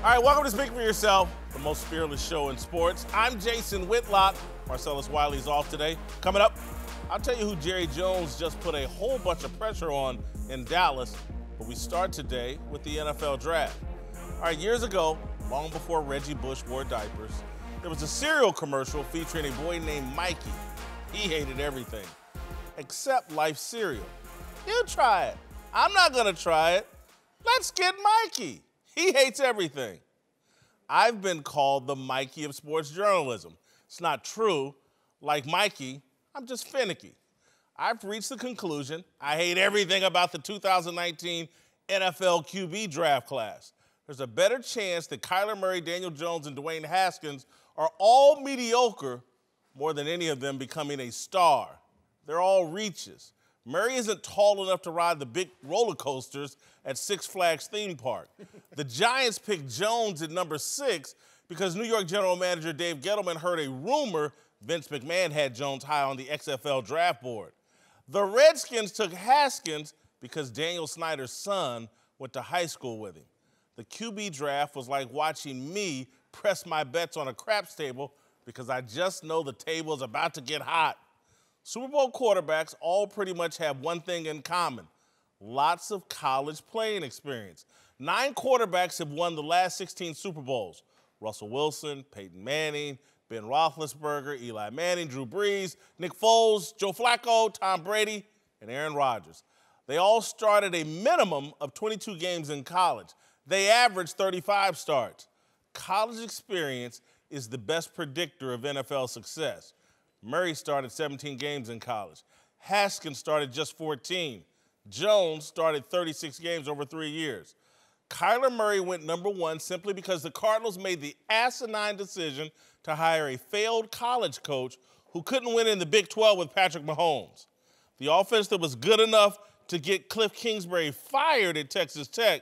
All right, welcome to Speak For Yourself, the most fearless show in sports. I'm Jason Whitlock. Marcellus Wiley's off today. Coming up, I'll tell you who Jerry Jones just put a whole bunch of pressure on in Dallas. But we start today with the NFL draft. All right, years ago, long before Reggie Bush wore diapers, there was a cereal commercial featuring a boy named Mikey. He hated everything, except Life cereal. You try it. I'm not gonna try it. Let's get Mikey. He hates everything. I've been called the Mikey of sports journalism. It's not true. Like Mikey, I'm just finicky. I've reached the conclusion I hate everything about the 2019 NFL QB draft class. There's a better chance that Kyler Murray, Daniel Jones, and Dwayne Haskins are all mediocre more than any of them becoming a star. They're all reaches. Murray isn't tall enough to ride the big roller coasters at Six Flags theme park. The Giants picked Jones at number 6 because New York general manager Dave Gettleman heard a rumor Vince McMahon had Jones high on the XFL draft board. The Redskins took Haskins because Daniel Snyder's son went to high school with him. The QB draft was like watching me press my bets on a craps table because I just know the table is about to get hot. Super Bowl quarterbacks all pretty much have one thing in common: lots of college playing experience. 9 quarterbacks have won the last 16 Super Bowls: Russell Wilson, Peyton Manning, Ben Roethlisberger, Eli Manning, Drew Brees, Nick Foles, Joe Flacco, Tom Brady, and Aaron Rodgers. They all started a minimum of 22 games in college. They averaged 35 starts. College experience is the best predictor of NFL success. Murray started 17 games in college. Haskins started just 14. Jones started 36 games over 3 years. Kyler Murray went number 1 simply because the Cardinals made the asinine decision to hire a failed college coach who couldn't win in the Big 12 with Patrick Mahomes. The offense that was good enough to get Cliff Kingsbury fired at Texas Tech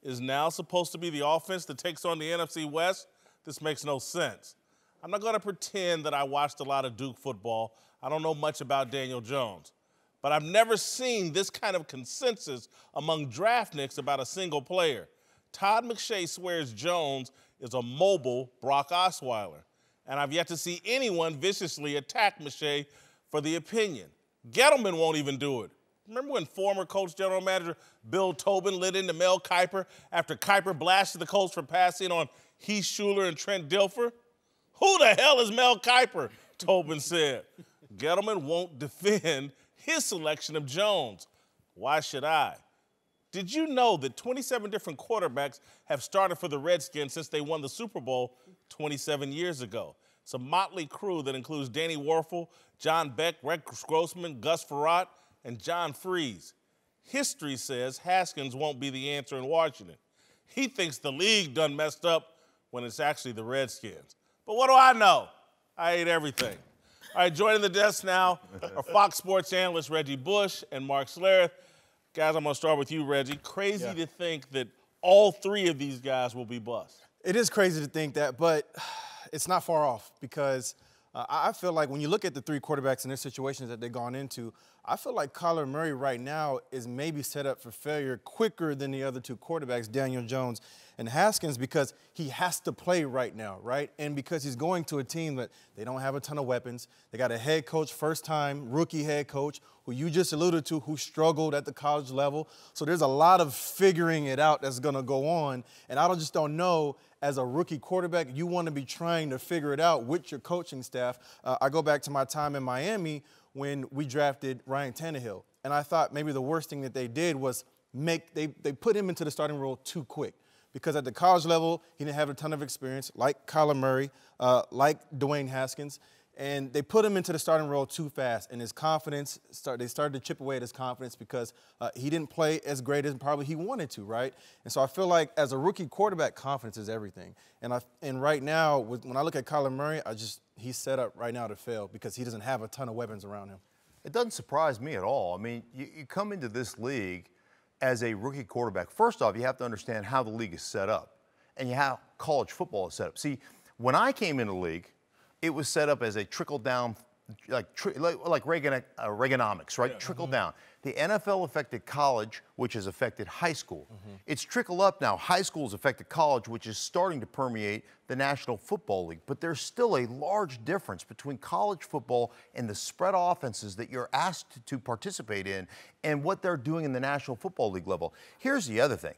is now supposed to be the offense that takes on the NFC West. This makes no sense. I'm not going to pretend that I watched a lot of Duke football. I don't know much about Daniel Jones. But I've never seen this kind of consensus among draftniks about a single player. Todd McShay swears Jones is a mobile Brock Osweiler. And I've yet to see anyone viciously attack McShay for the opinion. Gettleman won't even do it. Remember when former Colts general manager Bill Tobin lit into Mel Kiper after Kiper blasted the Colts for passing on Heath Schuler and Trent Dilfer? Who the hell is Mel Kiper? Tobin said. Gettleman won't defend his selection of Jones. Why should I? Did you know that 27 different quarterbacks have started for the Redskins since they won the Super Bowl 27 years ago? It's a motley crew that includes Danny Werfel, John Beck, Rex Grossman, Gus Frerotte, and John Freeze. History says Haskins won't be the answer in Washington. He thinks the league done messed up when it's actually the Redskins. But what do I know? I hate everything. All right, joining the desk now are Fox Sports analysts Reggie Bush and Mark Schlereth. Guys, I'm going to start with you, Reggie. Crazy to think that all 3 of these guys will be busts. It is crazy to think that, but it's not far off because I feel like when you look at the 3 quarterbacks and their situations that they've gone into, I feel like Kyler Murray right now is maybe set up for failure quicker than the other 2 quarterbacks, Daniel Jones and Haskins, because he has to play right now, right? And because he's going to a team that they don't have a ton of weapons. They got a head coach, first-time rookie head coach, who you just alluded to, who struggled at the college level. So there's a lot of figuring it out that's going to go on. And I just don't know, as a rookie quarterback, you want to be trying to figure it out with your coaching staff. I go back to my time in Miami when we drafted Ryan Tannehill. And I thought maybe the worst thing that they did was they put him into the starting role too quick. Because at the college level, he didn't have a ton of experience, like Kyler Murray, like Dwayne Haskins. And they put him into the starting role too fast. And his confidence, they started to chip away at his confidence because he didn't play as great as probably he wanted to, right? And so I feel like as a rookie quarterback, confidence is everything. And right now, when I look at Kyler Murray, he's set up right now to fail because he doesn't have a ton of weapons around him. It doesn't surprise me at all. I mean, you come into this league as a rookie quarterback. First off, you have to understand how the league is set up and how college football is set up. See, when I came into the league, it was set up as a trickle-down Reaganomics, right? Trickle down. The NFL affected college, which has affected high school. It's trickle up now. High school has affected college, which is starting to permeate the National Football League. But there's still a large difference between college football and the spread offenses that you're asked to participate in and what they're doing in the National Football League level. Here's the other thing.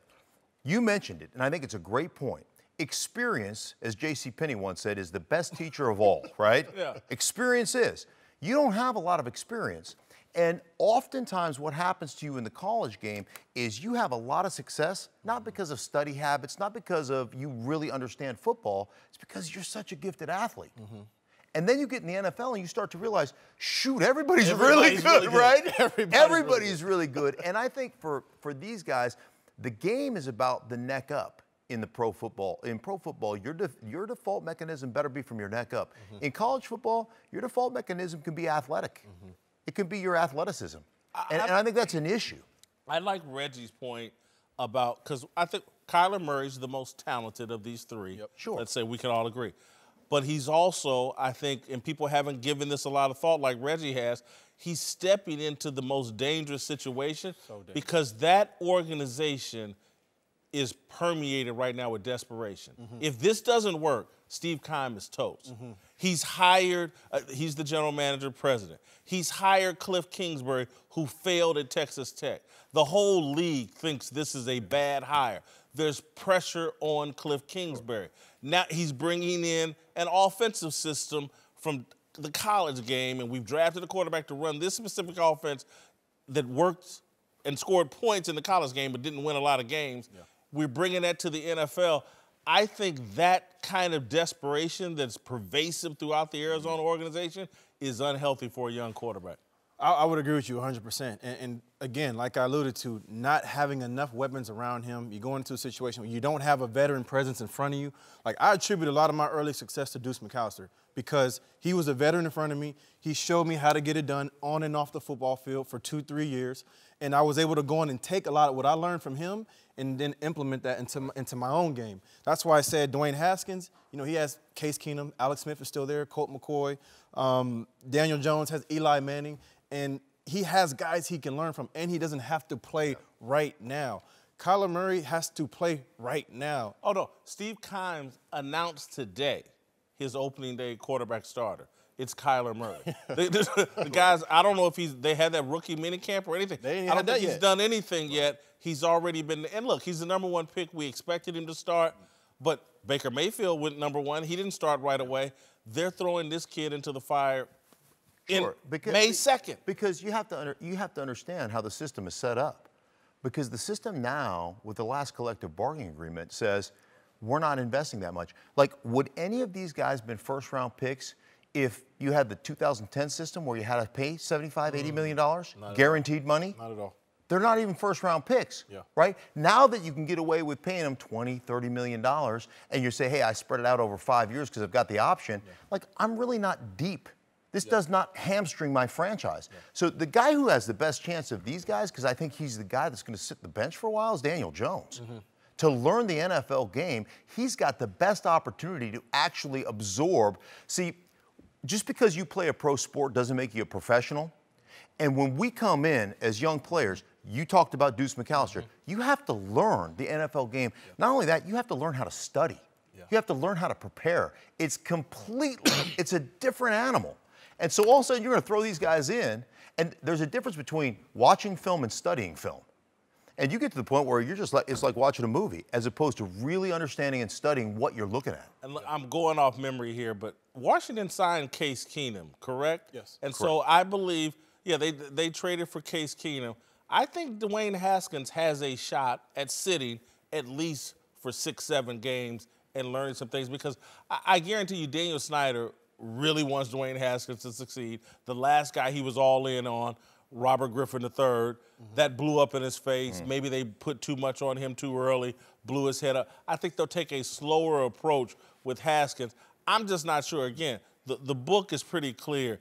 You mentioned it, and I think it's a great point. Experience, as J.C. Penney once said, is the best teacher of all, right? Yeah. Experience is. You don't have a lot of experience. And oftentimes what happens to you in the college game is you have a lot of success, not because of study habits, not because of you really understand football, it's because you're such a gifted athlete. And then you get in the NFL and you start to realize, shoot, everybody's really good, right? Everybody's really good. And I think for these guys, the game is about the neck up. In the pro football, your default mechanism better be from your neck up. In college football, your default mechanism can be athletic. It can be your athleticism, and I think that's an issue. I like Reggie's point about, because I think Kyler Murray's the most talented of these three. Sure. Let's say we can all agree. But he's also, I think, and people haven't given this a lot of thought like Reggie has, he's stepping into the most dangerous situation because that organization is permeated right now with desperation. If this doesn't work, Steve Keim is toast. He's hired, he's the general manager, president. He's hired Cliff Kingsbury, who failed at Texas Tech. The whole league thinks this is a bad hire. There's pressure on Cliff Kingsbury. Now he's bringing in an offensive system from the college game, and we've drafted a quarterback to run this specific offense that worked and scored points in the college game but didn't win a lot of games. We're bringing that to the NFL. I think that kind of desperation that's pervasive throughout the Arizona organization is unhealthy for a young quarterback. I would agree with you 100%. And again, like I alluded to, not having enough weapons around him, you go into a situation where you don't have a veteran presence in front of you. Like, I attribute a lot of my early success to Deuce McAllister because he was a veteran in front of me. He showed me how to get it done on and off the football field for 2-3 years. And I was able to go in and take a lot of what I learned from him and then implement that into my own game. That's why I said Dwayne Haskins, you know, he has Case Keenum, Alex Smith is still there, Colt McCoy, Daniel Jones has Eli Manning, and he has guys he can learn from, and he doesn't have to play right now. Kyler Murray has to play right now. Oh, no. Steve Keim announced today his opening day quarterback starter. It's Kyler Murray. the guys, I don't know if they had that rookie minicamp or anything. They ain't I had don't that think yet. he's done anything yet. He's already been, and look, he's the #1 pick. We expected him to start, but Baker Mayfield went #1. He didn't start right away. They're throwing this kid into the fire in May 2nd. Because you have to understand how the system is set up. Because the system now, with the last collective bargaining agreement, says we're not investing that much. Like, would any of these guys been first-round picks if you had the 2010 system where you had to pay $75, $80 million, guaranteed money? Not at all. They're not even first-round picks, right? Now that you can get away with paying them $20, $30 million, and you say, hey, I spread it out over 5 years because I've got the option, like, I'm really not deep. This does not hamstring my franchise. So the guy who has the best chance of these guys, because I think he's the guy that's going to sit the bench for a while, is Daniel Jones. To learn the NFL game, he's got the best opportunity to actually absorb. See, just because you play a pro sport doesn't make you a professional. And when we come in as young players, you talked about Deuce McAllister, you have to learn the NFL game. Not only that, you have to learn how to study. You have to learn how to prepare. It's completely, it's a different animal. And so all of a sudden you're going to throw these guys in, and there's a difference between watching film and studying film. And you get to the point where you're just like, it's like watching a movie, as opposed to really understanding and studying what you're looking at. And look, I'm going off memory here, but Washington signed Case Keenum, correct? Yes. And so I believe, they traded for Case Keenum. I think Dwayne Haskins has a shot at sitting at least for 6-7 games and learning some things, because I guarantee you Daniel Snyder really wants Dwayne Haskins to succeed. The last guy he was all in on, Robert Griffin III, that blew up in his face. Maybe they put too much on him too early, blew his head up. I think they'll take a slower approach with Haskins. I'm just not sure. Again, the book is pretty clear.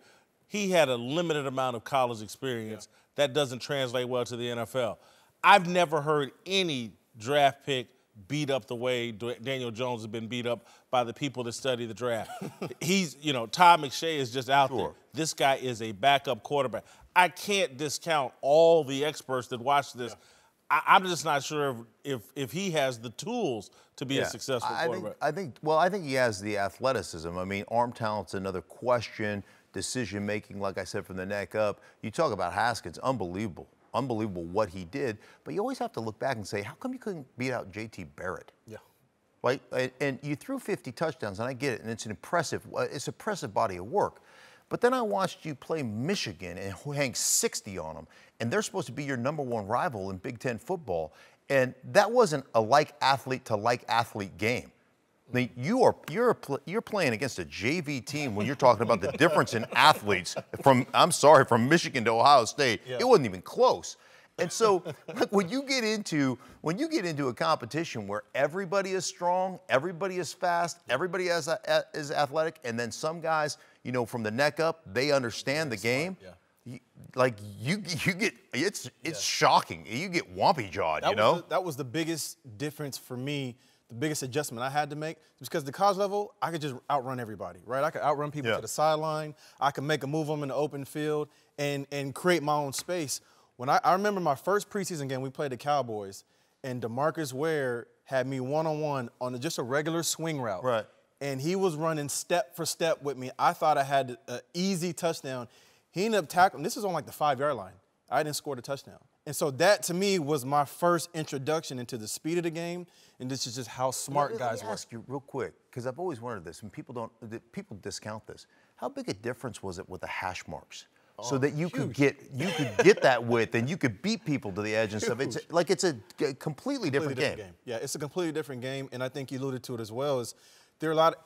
He had a limited amount of college experience. That doesn't translate well to the NFL. I've never heard any draft pick beat up the way Daniel Jones has been beat up by the people that study the draft. He's, you know, Todd McShay is just out there. This guy is a backup quarterback. I can't discount all the experts that watch this. I'm just not sure if he has the tools to be a successful quarterback. I think he has the athleticism. I mean, arm talent's another question. Decision making, like I said, from the neck up. You talk about Haskins, unbelievable what he did. But you always have to look back and say, how come you couldn't beat out J.T. Barrett? Yeah. Right? And you threw 50 touchdowns, and I get it, and it's an impressive body of work. But then I watched you play Michigan and hang 60 on them, and they're supposed to be your #1 rival in Big Ten football, and that wasn't a like athlete to like athlete game. I mean, you're playing against a JV team when you're talking about the difference in athletes from Michigan to Ohio State. It wasn't even close. And so, like, when you get into a competition where everybody is strong, everybody is fast, everybody is athletic, and then some guys, you know, from the neck up, they understand the game. You get it's shocking. You get wompy jawed. That was the biggest difference for me. The biggest adjustment I had to make was because the college level, I could just outrun everybody, right? I could outrun people to the sideline. I could make a move them in the open field and create my own space. When I remember my first preseason game, we played the Cowboys, and DeMarcus Ware had me one-on-one on just a regular swing route. Right. And he was running step for step with me. I thought I had an easy touchdown. He ended up tackling. This is on like the 5-yard line. I didn't score the touchdown. And so that, to me, was my first introduction into the speed of the game, and this is just how smart guys Let me were. ask you real quick, because I've always wondered this, and people discount this. How big a difference was it with the hash marks? So that you could get that width and you could beat people to the edge and stuff. It's a completely different game. Yeah, it's a completely different game, and I think you alluded to it as well.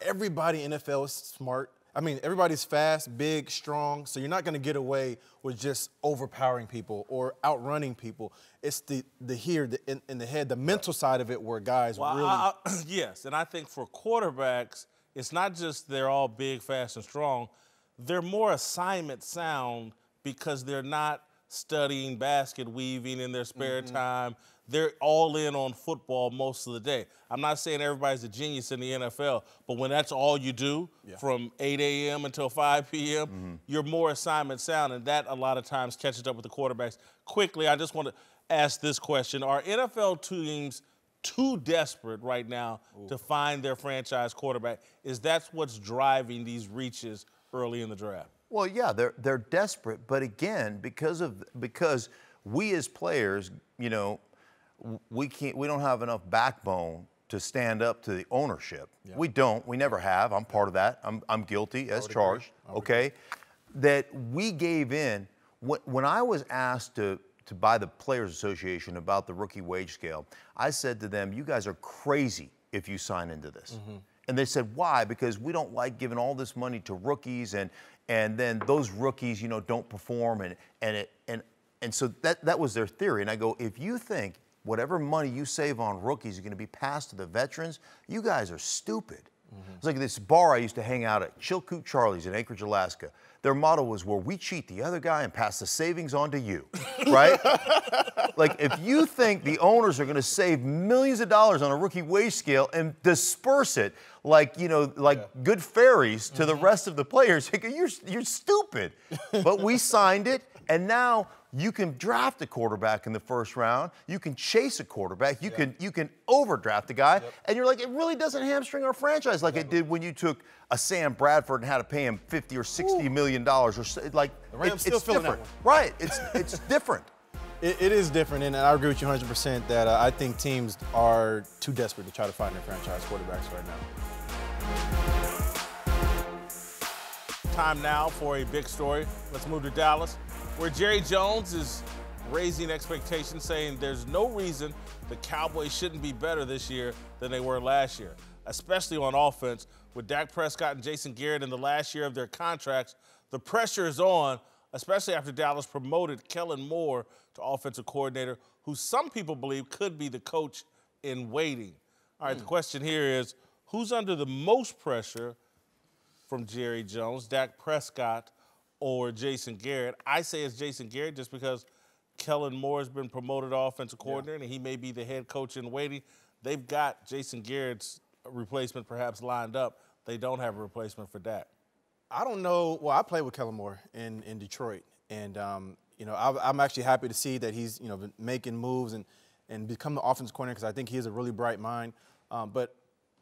Everybody in NFL is smart. I mean, everybody's fast, big, strong, so you're not going to get away with just overpowering people or outrunning people. It's in the head, the mental side of it where guys really. Yes, and I think for quarterbacks, it's not just they're all big, fast, and strong. They're more assignment sound because they're not studying basket weaving in their spare time. They're all in on football most of the day. I'm not saying everybody's a genius in the NFL, but when that's all you do from 8 a.m. until 5 p.m., you're more assignment sound, and that a lot of times catches up with the quarterbacks. Quickly, I just want to ask this question. Are NFL teams too desperate right now to find their franchise quarterback? Is that what's driving these reaches early in the draft? Well, yeah, they're desperate, but again, because we as players, you know, we don't have enough backbone to stand up to the ownership. We don't. We never have. I'm part of that. I'm guilty as charged. Okay, that we gave in when I was asked to by the Players Association about the rookie wage scale. I said to them, "You guys are crazy if you sign into this." And they said, "Why?" Because we don't like giving all this money to rookies, and then those rookies, you know, don't perform, and so that was their theory. And I go, if you think whatever money you save on rookies is going to be passed to the veterans, you guys are stupid. It's like this bar I used to hang out at, Chilkoot Charlie's in Anchorage, Alaska. Their motto was, where we cheat the other guy and pass the savings on to you, right? Like, if you think the owners are going to save millions of dollars on a rookie wage scale and disperse it like, you know, good fairies to the rest of the players, you're stupid. But we signed it, and now you can draft a quarterback in the first round. You can chase a quarterback. You can overdraft a guy, and you're like, it really doesn't hamstring our franchise like it did when you took a Sam Bradford and had to pay him $50 or $60 million, or like. The Rams still it's feeling different, that one. right? It's different. It is different, and I agree with you 100% that I think teams are too desperate to try to find their franchise quarterbacks right now. Time now for a big story. Let's move to Dallas, where Jerry Jones is raising expectations, saying there's no reason the Cowboys shouldn't be better this year than they were last year, especially on offense. With Dak Prescott and Jason Garrett in the last year of their contracts, the pressure is on, especially after Dallas promoted Kellen Moore to offensive coordinator, who some people believe could be the coach in waiting. All right, the question here is, who's under the most pressure from Jerry Jones, Dak Prescott or Jason Garrett? I say it's Jason Garrett just because Kellen Moore has been promoted to offensive coordinator and he may be the head coach in waiting. they've got Jason Garrett's replacement perhaps lined up. They don't have a replacement for Dak. I don't know. Well, I played with Kellen Moore in Detroit, and I'm actually happy to see that he's been making moves and become the offensive coordinator, because I think he has a really bright mind. But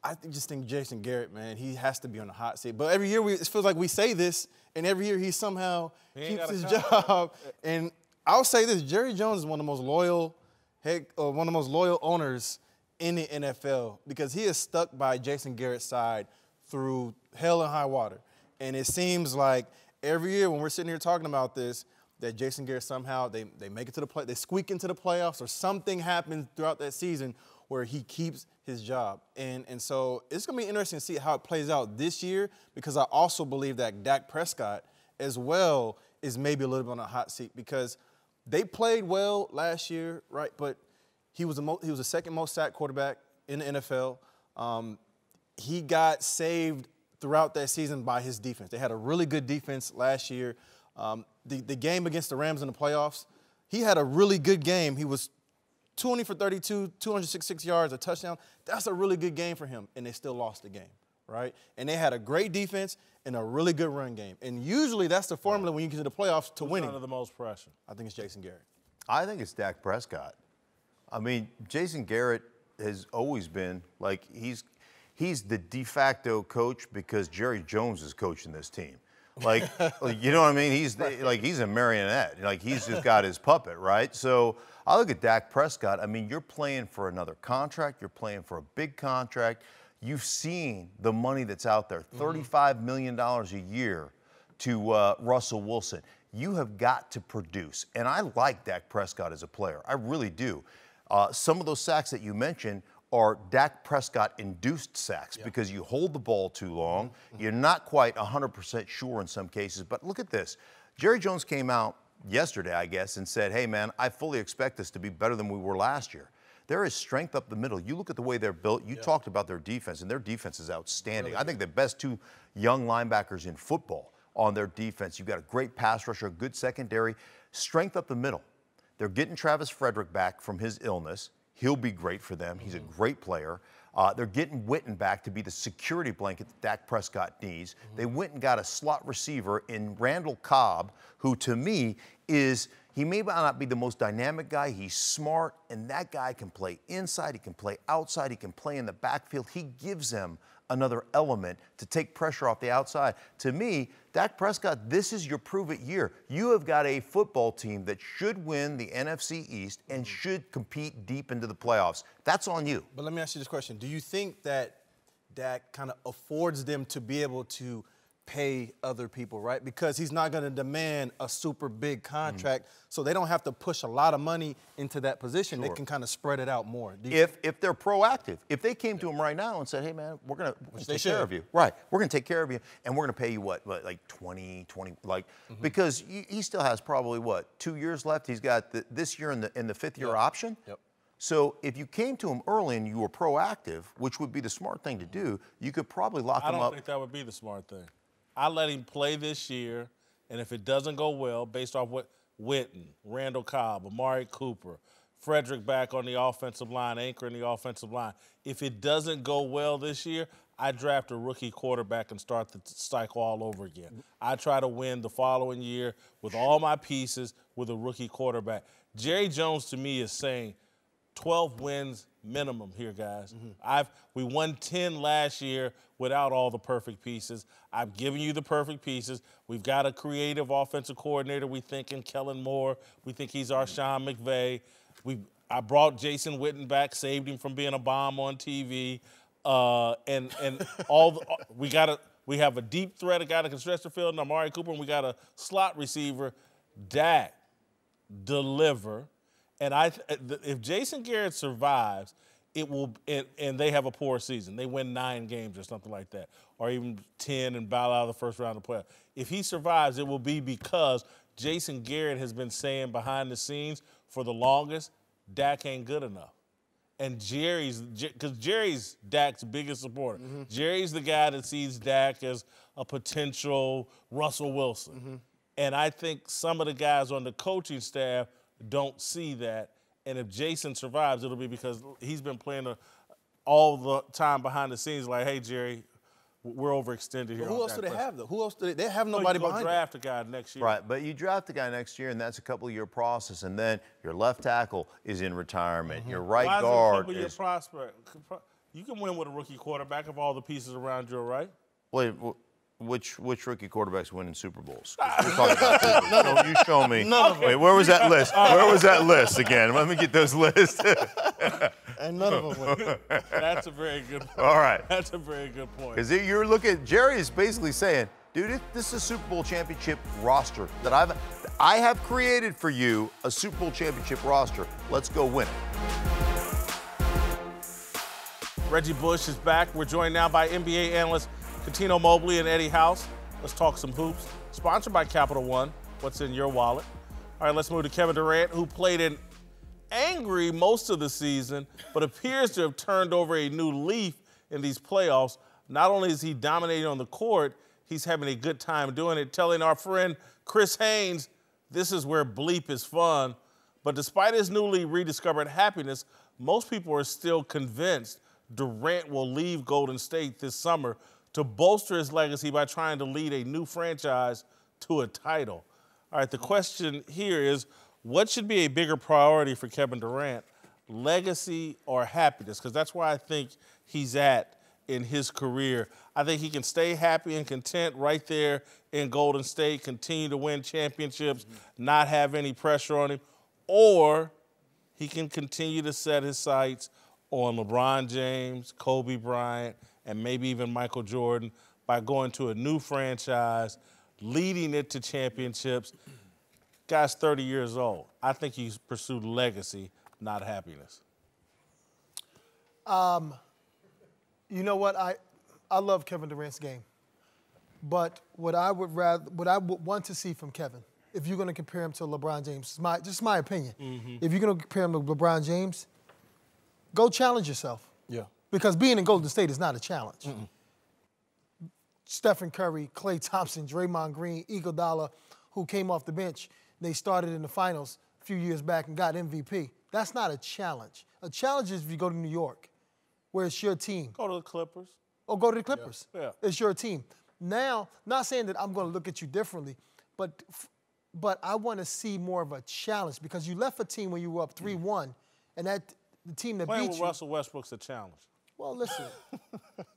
I just think Jason Garrett, man, he has to be on the hot seat. But every year it feels like we say this, and every year he somehow keeps his job. And I'll say this: Jerry Jones is one of the most loyal owners in the NFL, because he is stuck by Jason Garrett's side through hell and high water. And it seems like every year when we're sitting here talking about this, that Jason Garrett somehow they make it to the they squeak into the playoffs, or something happens throughout that season where he keeps his job. And so it's going to be interesting to see how it plays out this year, because I also believe that Dak Prescott as well is maybe a little bit on a hot seat, because they played well last year, right? But he was the second most sacked quarterback in the NFL. He got saved throughout that season by his defense. They had a really good defense last year. The game against the Rams in the playoffs, he had a really good game. He was 20 for 32, 266 yards, a touchdown. That's a really good game for him, and they still lost the game, right? And they had a great defense and a really good run game. And usually that's the formula when you get to the playoffs to winning. Who's under the most pressure? I think it's Jason Garrett. I think it's Dak Prescott. I mean, Jason Garrett has always been like he's the de facto coach because Jerry Jones is coaching this team. Like you know what I mean? He's a marionette. Like he's just got his puppet, right? So I look at Dak Prescott. I mean, you're playing for another contract. You're playing for a big contract. You've seen the money that's out there, $35 million a year to Russell Wilson. You have got to produce. And I like Dak Prescott as a player. I really do. Some of those sacks that you mentioned are Dak Prescott-induced sacks because you hold the ball too long. You're not quite 100% sure in some cases. But look at this. Jerry Jones came out yesterday, I guess, and said, hey, man, I fully expect us to be better than we were last year. There is strength up the middle. You look at the way they're built. You talked about their defense, and their defense is outstanding. I think the best two young linebackers in football on their defense. You've got a great pass rusher, a good secondary. Strength up the middle. They're getting Travis Frederick back from his illness. He'll be great for them. He's a great player. They're getting Witten back to be the security blanket that Dak Prescott needs. They went and got a slot receiver in Randall Cobb, who to me he may not be the most dynamic guy. He's smart, and that guy can play inside. He can play outside. He can play in the backfield. He gives them another element to take pressure off the outside. To me, Dak Prescott, this is your prove-it year. You have got a football team that should win the NFC East and should compete deep into the playoffs. That's on you. But let me ask you this question. Do you think that Dak kind of affords them to be able to pay other people, right? Because he's not going to demand a super big contract, so they don't have to push a lot of money into that position. They can kind of spread it out more. If they're proactive, if they came to him right now and said, hey, man, we're going to take care of you. Right. We're going to take care of you, and we're going to pay you what like 20, because he still has probably, 2 years left? He's got this year in the fifth-year option. So if you came to him early and you were proactive, which would be the smart thing to do, you could probably lock him up. I don't think that would be the smart thing. I let him play this year, and if it doesn't go well, based off what Witten, Randall Cobb, Amari Cooper, Frederick back on the offensive line, anchoring the offensive line, if it doesn't go well this year, I draft a rookie quarterback and start the cycle all over again. I try to win the following year with all my pieces with a rookie quarterback. Jerry Jones, to me, is saying 12 wins minimum here, guys. We won 10 last year without all the perfect pieces. I've given you the perfect pieces. We've got a creative offensive coordinator. We think in Kellen Moore. We think he's our Sean McVay. I brought Jason Witten back, saved him from being a bomb on TV. We have a deep threat, a guy that can stretch the field, and Amari Cooper, and we got a slot receiver. Dak, deliver. And if Jason Garrett survives, it will, and they have a poor season. They win 9 games or something like that, or even 10 and bow out of the first round of the playoffs. If he survives, it will be because Jason Garrett has been saying behind the scenes for the longest, Dak ain't good enough. And because Jerry's Dak's biggest supporter. Jerry's the guy that sees Dak as a potential Russell Wilson. And I think some of the guys on the coaching staff don't see that. And if Jason survives, it'll be because he's been playing all the time behind the scenes, like, hey, Jerry, we're overextended here. Who else do they have, though? Who else do they have? Nobody behind them. Draft a guy next year. Right, but you draft a guy next year, and that's a couple-year process, and then your left tackle is in retirement. Your right guard is a couple-year prospect. You can win with a rookie quarterback if all the pieces around you are right. Wait, which rookie quarterbacks winning Super Bowls? We're talking about Super Bowls. No, you show me. None of them. Wait, where was that list? Where was that list again? Let me get those lists. And none of them win. That's a very good point. All right. That's a very good point. Because you're looking, Jerry is basically saying, dude, this is a Super Bowl championship roster that I have created for you, a Super Bowl championship roster. Let's go win it. Reggie Bush is back. We're joined now by NBA analysts Katino Mobley and Eddie House. Let's talk some hoops. Sponsored by Capital One. What's in your wallet? All right, let's move to Kevin Durant, who played in angry most of the season, but appears to have turned over a new leaf in these playoffs. Not only is he dominating on the court, he's having a good time doing it, telling our friend Chris Haynes, this is where bleep is fun. But despite his newly rediscovered happiness, most people are still convinced Durant will leave Golden State this summer to bolster his legacy by trying to lead a new franchise to a title. All right, the question here is, what should be a bigger priority for Kevin Durant, legacy or happiness? Because that's where I think he's at in his career. I think he can stay happy and content right there in Golden State, continue to win championships, not have any pressure on him, or he can continue to set his sights on LeBron James, Kobe Bryant, and maybe even Michael Jordan by going to a new franchise, leading it to championships. Guy's 30 years old. I think he's pursued legacy, not happiness. You know what? I love Kevin Durant's game. But what I would want to see from Kevin, if you're going to compare him to LeBron James, just my opinion. If you're going to compare him to LeBron James, go challenge yourself. Yeah. Because being in Golden State is not a challenge. Stephen Curry, Klay Thompson, Draymond Green, Iguodala, who came off the bench, they started in the finals a few years back and got MVP. That's not a challenge. A challenge is if you go to New York, where it's your team. Go to the Clippers. Or go to the Clippers. Yeah. It's your team. Now, not saying that I'm going to look at you differently, but I want to see more of a challenge because you left a team when you were up 3-1, and the team that Playing beat with you. Russell Westbrook's a challenge. Well, listen.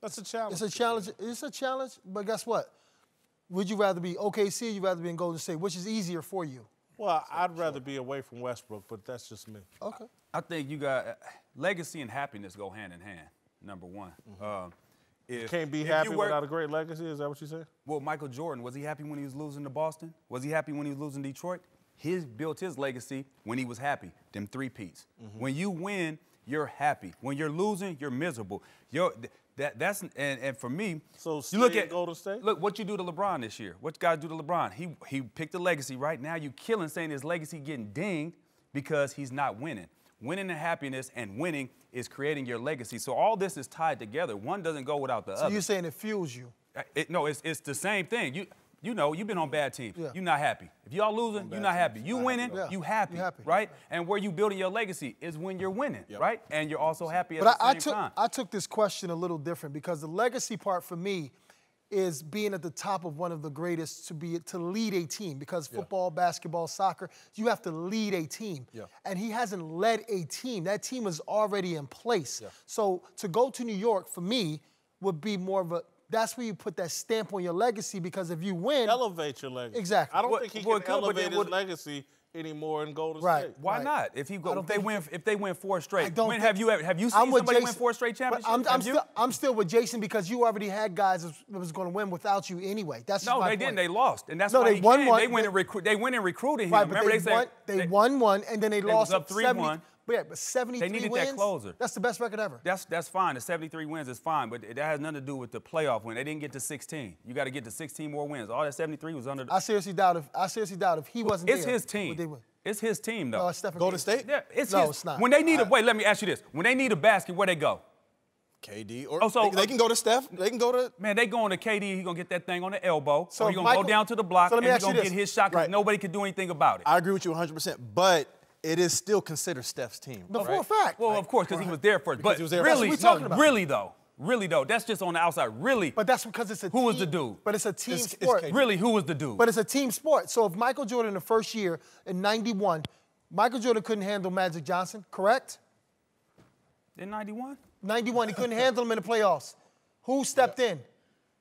That's a challenge. It's a challenge. It's a challenge, but guess what? Would you rather be OKC or you'd rather be in Golden State? Which is easier for you? Well, I'd rather be away from Westbrook, but that's just me. Okay. I think you got legacy and happiness go hand in hand, number one. Can't be happy without a great legacy? Is that what you said? Well, Michael Jordan, was he happy when he was losing to Boston? Was he happy when he was losing to Detroit? He built his legacy when he was happy, them three-peats. When you win, you're happy. When you're losing, you're miserable. And for me, so you look at Golden State. Look what you do to LeBron this year. What you guys do to LeBron? He picked a legacy. Right now, you killing saying his legacy getting dinged because he's not winning. Winning and happiness and winning is creating your legacy. So all this is tied together. One doesn't go without the other. So you're saying it fuels you? No, it's the same thing. You know, you've been on bad teams. Yeah. You're not happy. If y'all losing, you're not happy. You winning, you happy, right? And where you building your legacy is when you're winning, right? And you're also happy at the same time. I took this question a little different because the legacy part for me is being at the top of one of the greatest to lead a team because football, basketball, soccer, you have to lead a team. Yeah. And he hasn't led a team. That team was already in place. Yeah. So to go to New York, for me, would be more of a that's where you put that stamp on your legacy because if you win... Elevate your legacy. Exactly. I don't think he can elevate his legacy anymore in Golden State. Why not? If they win 4 straight, have you seen somebody win 4 straight championships? I'm still with Jason because you already had guys that was going to win without you anyway. That's no, my they point. didn't. They lost, and that's no, why they won one. They went and recruited him. Right, Remember they won one, and then they lost up 3-1. But 73 they needed wins, that closer. That's the best record ever. That's fine. The 73 wins is fine, but that has nothing to do with the playoff win. They didn't get to 16. You got to get to 16 more wins. All that 73 was under. I seriously doubt if he wasn't there. It's his team. Would they win? It's his team, though. No, it's Stephen Golden State? Yeah, it's not. When they need wait, let me ask you this. When they need a basket, where they go? KD. Or they can go to Steph. They can go to... Man, they going to KD. He's going to get that thing on the elbow. So he's going to go down to the block, and he's going to get his shot because nobody can do anything about it. I agree with you 100%. But it is still considered Steph's team. No, for a fact. Well, of course, because he was there first. But he was there really, first. That's what we're talking about. Really though, that's just on the outside. Really. But that's because it's a team. Who was the dude? But it's a team It's sport. KD. Really, who was the dude? But it's a team sport. So if Michael Jordan in the first year in '91, Michael Jordan couldn't handle Magic Johnson, correct? In 91? 91, he couldn't handle him in the playoffs. Who stepped in?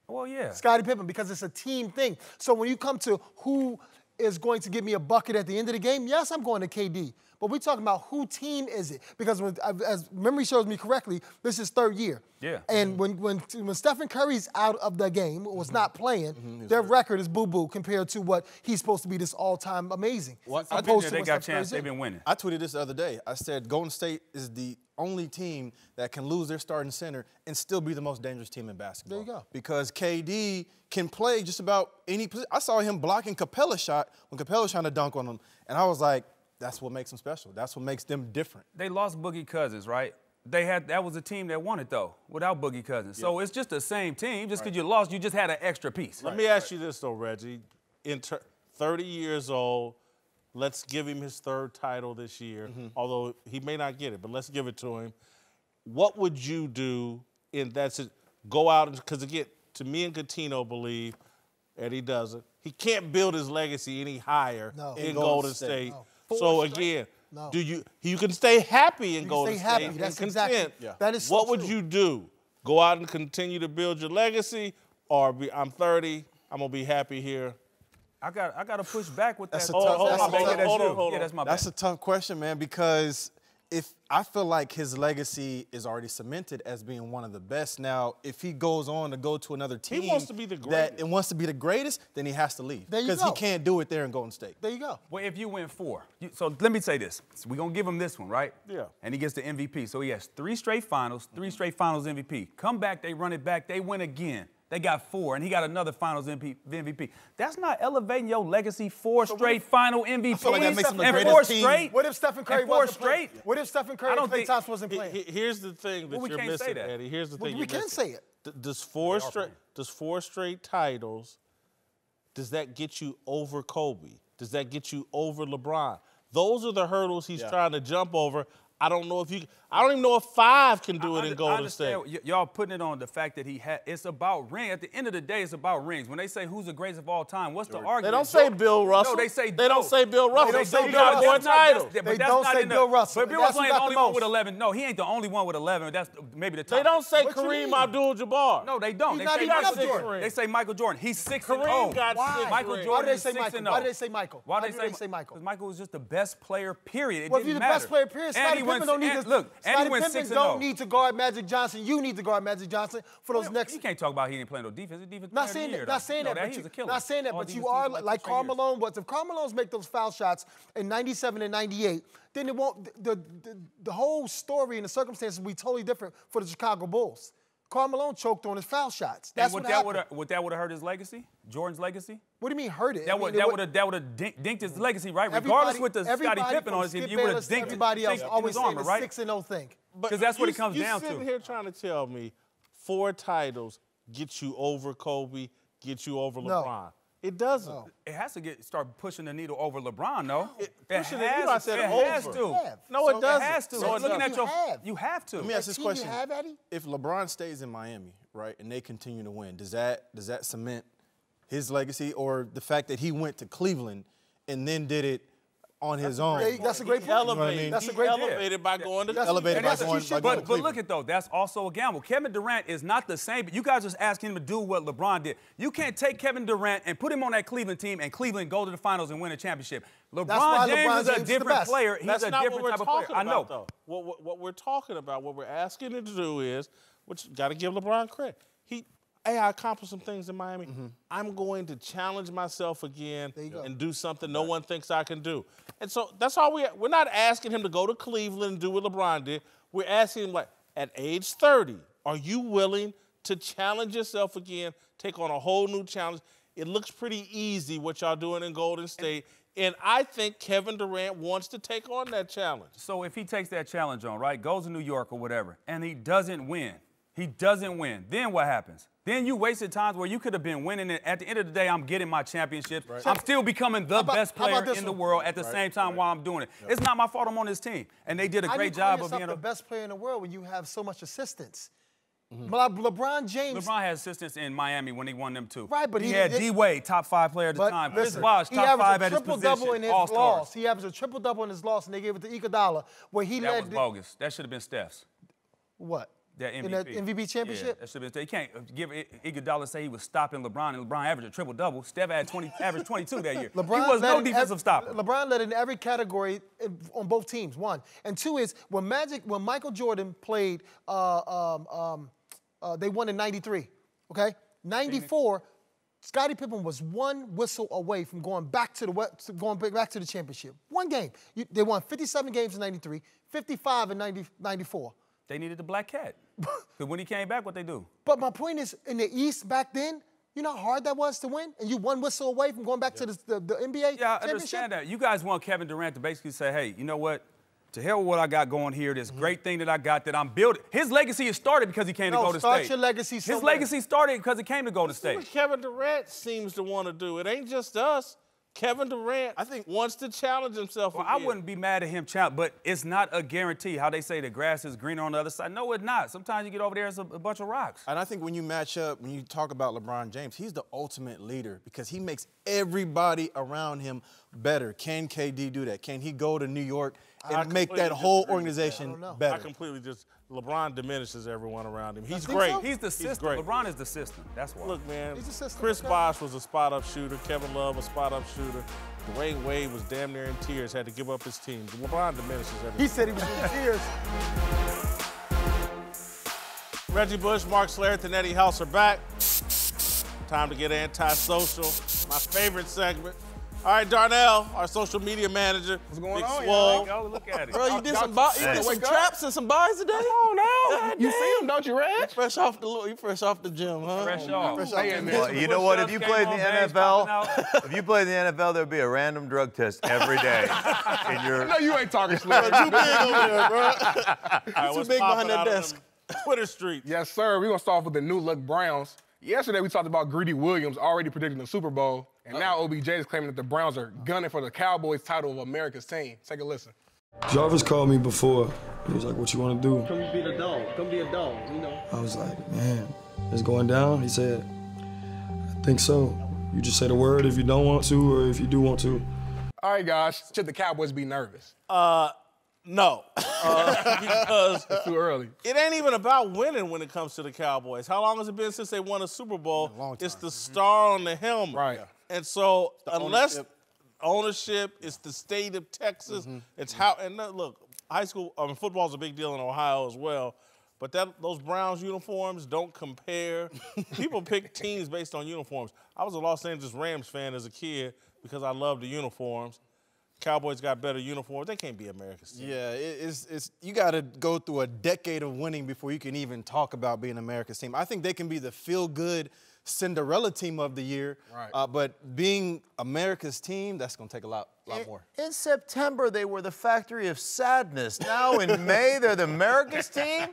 Well, yeah. Scottie Pippen, because it's a team thing. So when you come to who is going to give me a bucket at the end of the game, yes, I'm going to KD. But we're talking about who team is it? Because as memory shows me correctly, this is third year. Yeah. And when Stephen Curry's out of the game, was not playing, their record is boo-boo compared to what he's supposed to be this all-time amazing. I've been there, they got a chance, they've been winning. I tweeted this the other day. I said Golden State is the only team that can lose their starting center and still be the most dangerous team in basketball. There you go. Because KD can play just about any position. I saw him blocking Capella's shot when Capella was trying to dunk on him, and I was like, that's what makes them special. That's what makes them different. They lost Boogie Cousins, right? That was a team that won it, though, without Boogie Cousins. So it's just the same team. Just because you lost, you just had an extra piece. Let me ask you this, though, Reggie. 30 years old, let's give him his third title this year, although he may not get it, but let's give it to him. What would you do in that situation? Go out, because again, to me and Coutinho believe, and he doesn't, he can't build his legacy any higher in Golden State. No. So again, No. you can stay happy in Golden stay happy. State That's and exactly. content. Yeah. That is so what would true. you do? Go out and continue to build your legacy, or I'm 30, I'm gonna be happy here? I got to push back with That's that. a tough- Hold that's on, a baby. tough- That's hold you. on, hold Yeah, on. that's my bad. That's a tough question, man, because I feel like his legacy is already cemented as being one of the best. Now, if he goes on to go to another team wants to be the greatest. that wants to be the greatest, then he has to leave. There you Because he go. can't do it there in Golden State. There you go. Well, if you win 4. So let me say this. So we're going to give him this one, right? Yeah. And he gets the MVP. So he has 3 straight finals, 3 straight finals MVP. Come back, they run it back, they win again. They got 4, and he got another finals MVP. That's not elevating your legacy. 4 straight final MVPs feel like that makes him the and greatest 4 team. straight. What if Stephen Curry and 4 wasn't straight? playing? What if Stephen Curry I and don't Klay think- Thompson wasn't playing? Here's the thing that Well, we you're can't say missing, that. Eddie. Here's the thing we you're can missing. say it. Does 4 straight titles, does that get you over Kobe? Does that get you over LeBron? Those are the hurdles he's trying to jump over. I don't even know if 5 can do it in Golden State. Y'all putting it on the fact that it's about rings. At the end of the day, it's about rings. When they say who's the greatest of all time, what's the argument? They don't say Bill Russell. No, they say they don't say Bill Russell. They don't say He Bill got Russell. more titles. They don't say Bill Russell. But Bill That's Russell who ain't the got the only one most. with 11. No, he ain't the only one with 11. That's maybe the top. They don't say What you Kareem mean? Abdul-Jabbar. No, they don't. He's They not say even Michael up there. Jordan. They say Michael Jordan. He's 6 and Kareem 0. got Why? 6 Michael rings. Jordan Why do they is say 6 Michael? and 0. Why do they say Michael? Why do do they say Michael? Because Michael was just the best player, period. It Well, if didn't you're the matter. best player, period, Scottie Pippen don't need to. Look, and he Scottie went Pippen 6 and don't 0. need to guard Magic Johnson. You need to guard Magic Johnson for those next. You can't talk about he didn't play no defense. He's defense Not player saying of the year, that. Not though. saying No, that. But he you, was a killer. not saying that. All But you defense are teams like for Karl years. Malone was. If Karl Malone's make those foul shots in '97 and '98, then it won't. The whole story and the circumstances will be totally different for the Chicago Bulls. Karl Malone choked on his foul shots. That's And what happened. would that hurt his legacy? Jordan's legacy? What do you mean hurt it? That I mean, would it have dinked his legacy, right? everybody- Regardless with the Scottie everybody Pippen from on his team, Skip you would have Bayless to dinked everybody else in always his saying armor, the right? 6-0 thing. Because that's what it comes down You're to. sitting here trying to tell me 4 titles get you over Kobe, get you over LeBron. It doesn't. No. It has to start pushing the needle over LeBron, though. Pushing the needle, I said it over. has to. have. No, it It doesn't. has to. No, it Looking doesn't. at you have to. Let me ask this team you question. have, Eddie? If LeBron stays in Miami, right, and they continue to win, does that cement his legacy, or the fact that he went to Cleveland and then did it on his own? That's a great He point. elevated. That's a He great point. elevated by going to That's- Elevated and by that's what going, you should by do. going to But look Cleveland. at though, that's also a gamble. Kevin Durant is not the same. You guys just asking him to do what LeBron did. You can't take Kevin Durant and put him on that Cleveland team and Cleveland go to the finals and win a championship. why LeBron James LeBron is a James is the different best. player. He's That's a not different what type we're of player. talking I know. about, though. What we're talking about, what we're asking him to do is, which got to give LeBron credit. Hey, I accomplished some things in Miami. I'm going to challenge myself again and do something no one thinks I can do. And so that's all we're not asking him to go to Cleveland and do what LeBron did. We're asking him, like, at age 30, are you willing to challenge yourself again, take on a whole new challenge? It looks pretty easy what y'all doing in Golden State. And I think Kevin Durant wants to take on that challenge. So if he takes that challenge on, right, goes to New York or whatever, and he doesn't win, then what happens? Then you wasted times where you could have been winning it. At the end of the day, I'm getting my championships. Right. I'm still becoming the best player in the world at the same time while I'm doing it. It's not my fault I'm on this team. And they did a great job of being the best player in the world when you have so much assistance. LeBron James. LeBron had assistance in Miami when he won them too. Right, but he had D-Wade, top 5 player at the time. Chris Bosh, top 5 at his position. All-stars. He averaged a triple-double in his loss, and they gave it to Iguodala, where he led. That was bogus. That should have been Steph's. What? That MVP. In that MVP championship? Yeah, that should have been. You can't give Iguodala say he was stopping LeBron, and LeBron averaged a triple-double. Steph had averaged 22 that year. He was no defensive stopper. LeBron led in every category on both teams, one. And two is, when Michael Jordan played, they won in 93, okay? 94, Scottie Pippen was one whistle away from going back to the championship. One game. They won 57 games in 93, 55 in 94. They needed the black cat. Because when he came back, what they do? But my point is, in the East back then, you know how hard that was to win? And you one whistle away from going back to the NBA Yeah, I understand that. You guys want Kevin Durant to basically say, hey, you know what? To hell with what I got going here, this great thing that I got that I'm building. His legacy is started because he came to Golden State. Start your legacy somewhere. His legacy started because he came to Golden State. What Kevin Durant seems to want to do. It ain't just us. Kevin Durant, I think, wants to challenge himself. Well, I wouldn't be mad at him, but it's not a guarantee. How they say the grass is greener on the other side. No, it's not. Sometimes you get over there, it's a bunch of rocks. And I think when you match up, when you talk about LeBron James, he's the ultimate leader because he makes everybody around him better. Can KD do that? Can he go to New York and make that whole organization better? I completely LeBron diminishes everyone around him. He's great. So? He's the system. LeBron is the system. That's why. Look, man, he's the system. Chris Bosh was a spot-up shooter. Kevin Love was a spot-up shooter. Dwayne Wade was damn near in tears, had to give up his team. LeBron diminishes everything. He said he was in tears. Reggie Bush, Mark Slairth, and Eddie House are back. Time to get antisocial. My favorite segment. All right, Darnell, our social media manager. What's going Big on, Swole. Yo, look at it. Bro, you did some traps and some buys today? Oh, no. You see him, don't you, Reg? Fresh off the gym, huh? Fresh off. Well, you know what? If you played in the NFL, there'd be a random drug test every day. No, you ain't talking slick. Too big over there, bro. Too big behind that desk. Twitter street. Yes, sir. We're going to start off with the new look Browns. Yesterday, we talked about Greedy Williams already predicting the Super Bowl, and now OBJ is claiming that the Browns are gunning for the Cowboys title of America's team. Take a listen. Jarvis called me before. He was like, what you want to do? Come be the dog. Come be a dog, you know. I was like, man, it's going down? He said, I think so. You just say the word if you don't want to or if you do want to. All right, guys. Should the Cowboys be nervous? No, because it's too early. It ain't even about winning when it comes to the Cowboys. How long has it been since they won a Super Bowl? A long time. It's the star on the helmet. Right. And so unless ownership is the state of Texas, it's how, and look, football is a big deal in Ohio as well, but those Browns uniforms don't compare. People pick teams based on uniforms. I was a Los Angeles Rams fan as a kid because I loved the uniforms. Cowboys got better uniforms. They can't be America's team. Yeah, it's you got to go through a decade of winning before you can even talk about being America's team. I think they can be the feel-good Cinderella team of the year, right. But being America's team, that's going to take a lot more. In September, they were the factory of sadness. Now in May, they're the America's team?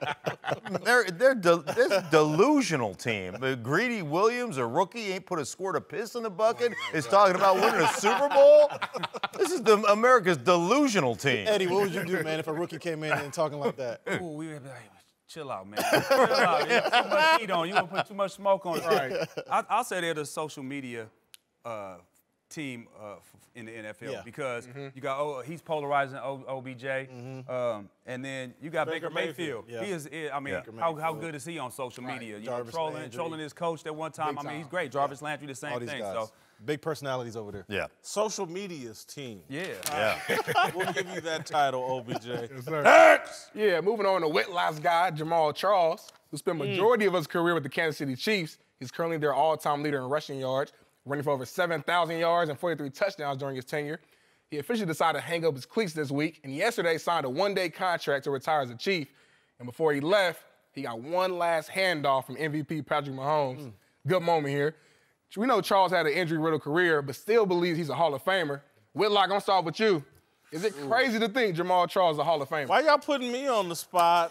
They're this delusional team. Greedy Williams, a rookie, ain't put a squirt of piss in the bucket, is talking about winning a Super Bowl? This is America's delusional team. Eddie, what would you do, man, if a rookie came in and talking like that? Ooh, we would be like, chill out, man. Chill out. You put too much heat on. You won't put too much smoke on it. Right. I'll say they're the social media team in the NFL because you got he's polarizing OBJ, and then you got Baker Mayfield. Yeah. He is. I mean, how good is he on social media? You know, trolling his coach at one time. I mean, he's great. Jarvis Landry, the same thing. Guys. So big personalities over there. Yeah. Social media's team. Yeah. We'll give you that title, OBJ. Yes, sir. Yeah, moving on to Whitlock's guy, Jamal Charles, who spent majority of his career with the Kansas City Chiefs. He's currently their all-time leader in rushing yards, running for over 7,000 yards and 43 touchdowns during his tenure. He officially decided to hang up his cleats this week, and yesterday signed a one-day contract to retire as a Chief. And before he left, he got one last handoff from MVP Patrick Mahomes. Good moment here. We know Charles had an injury-riddled career, but still believes he's a Hall of Famer. Whitlock, I'm gonna start with you. Is it crazy to think Jamal Charles is a Hall of Famer? Why y'all putting me on the spot?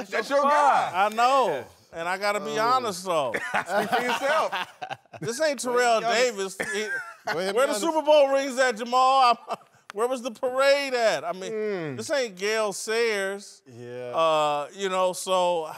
That's your guy. I know. And I got to be honest, though. Speak for yourself. This ain't Terrell Davis. Where the Super Bowl rings at, Jamal? Where was the parade at? I mean, this ain't Gale Sayers. Yeah. You know, so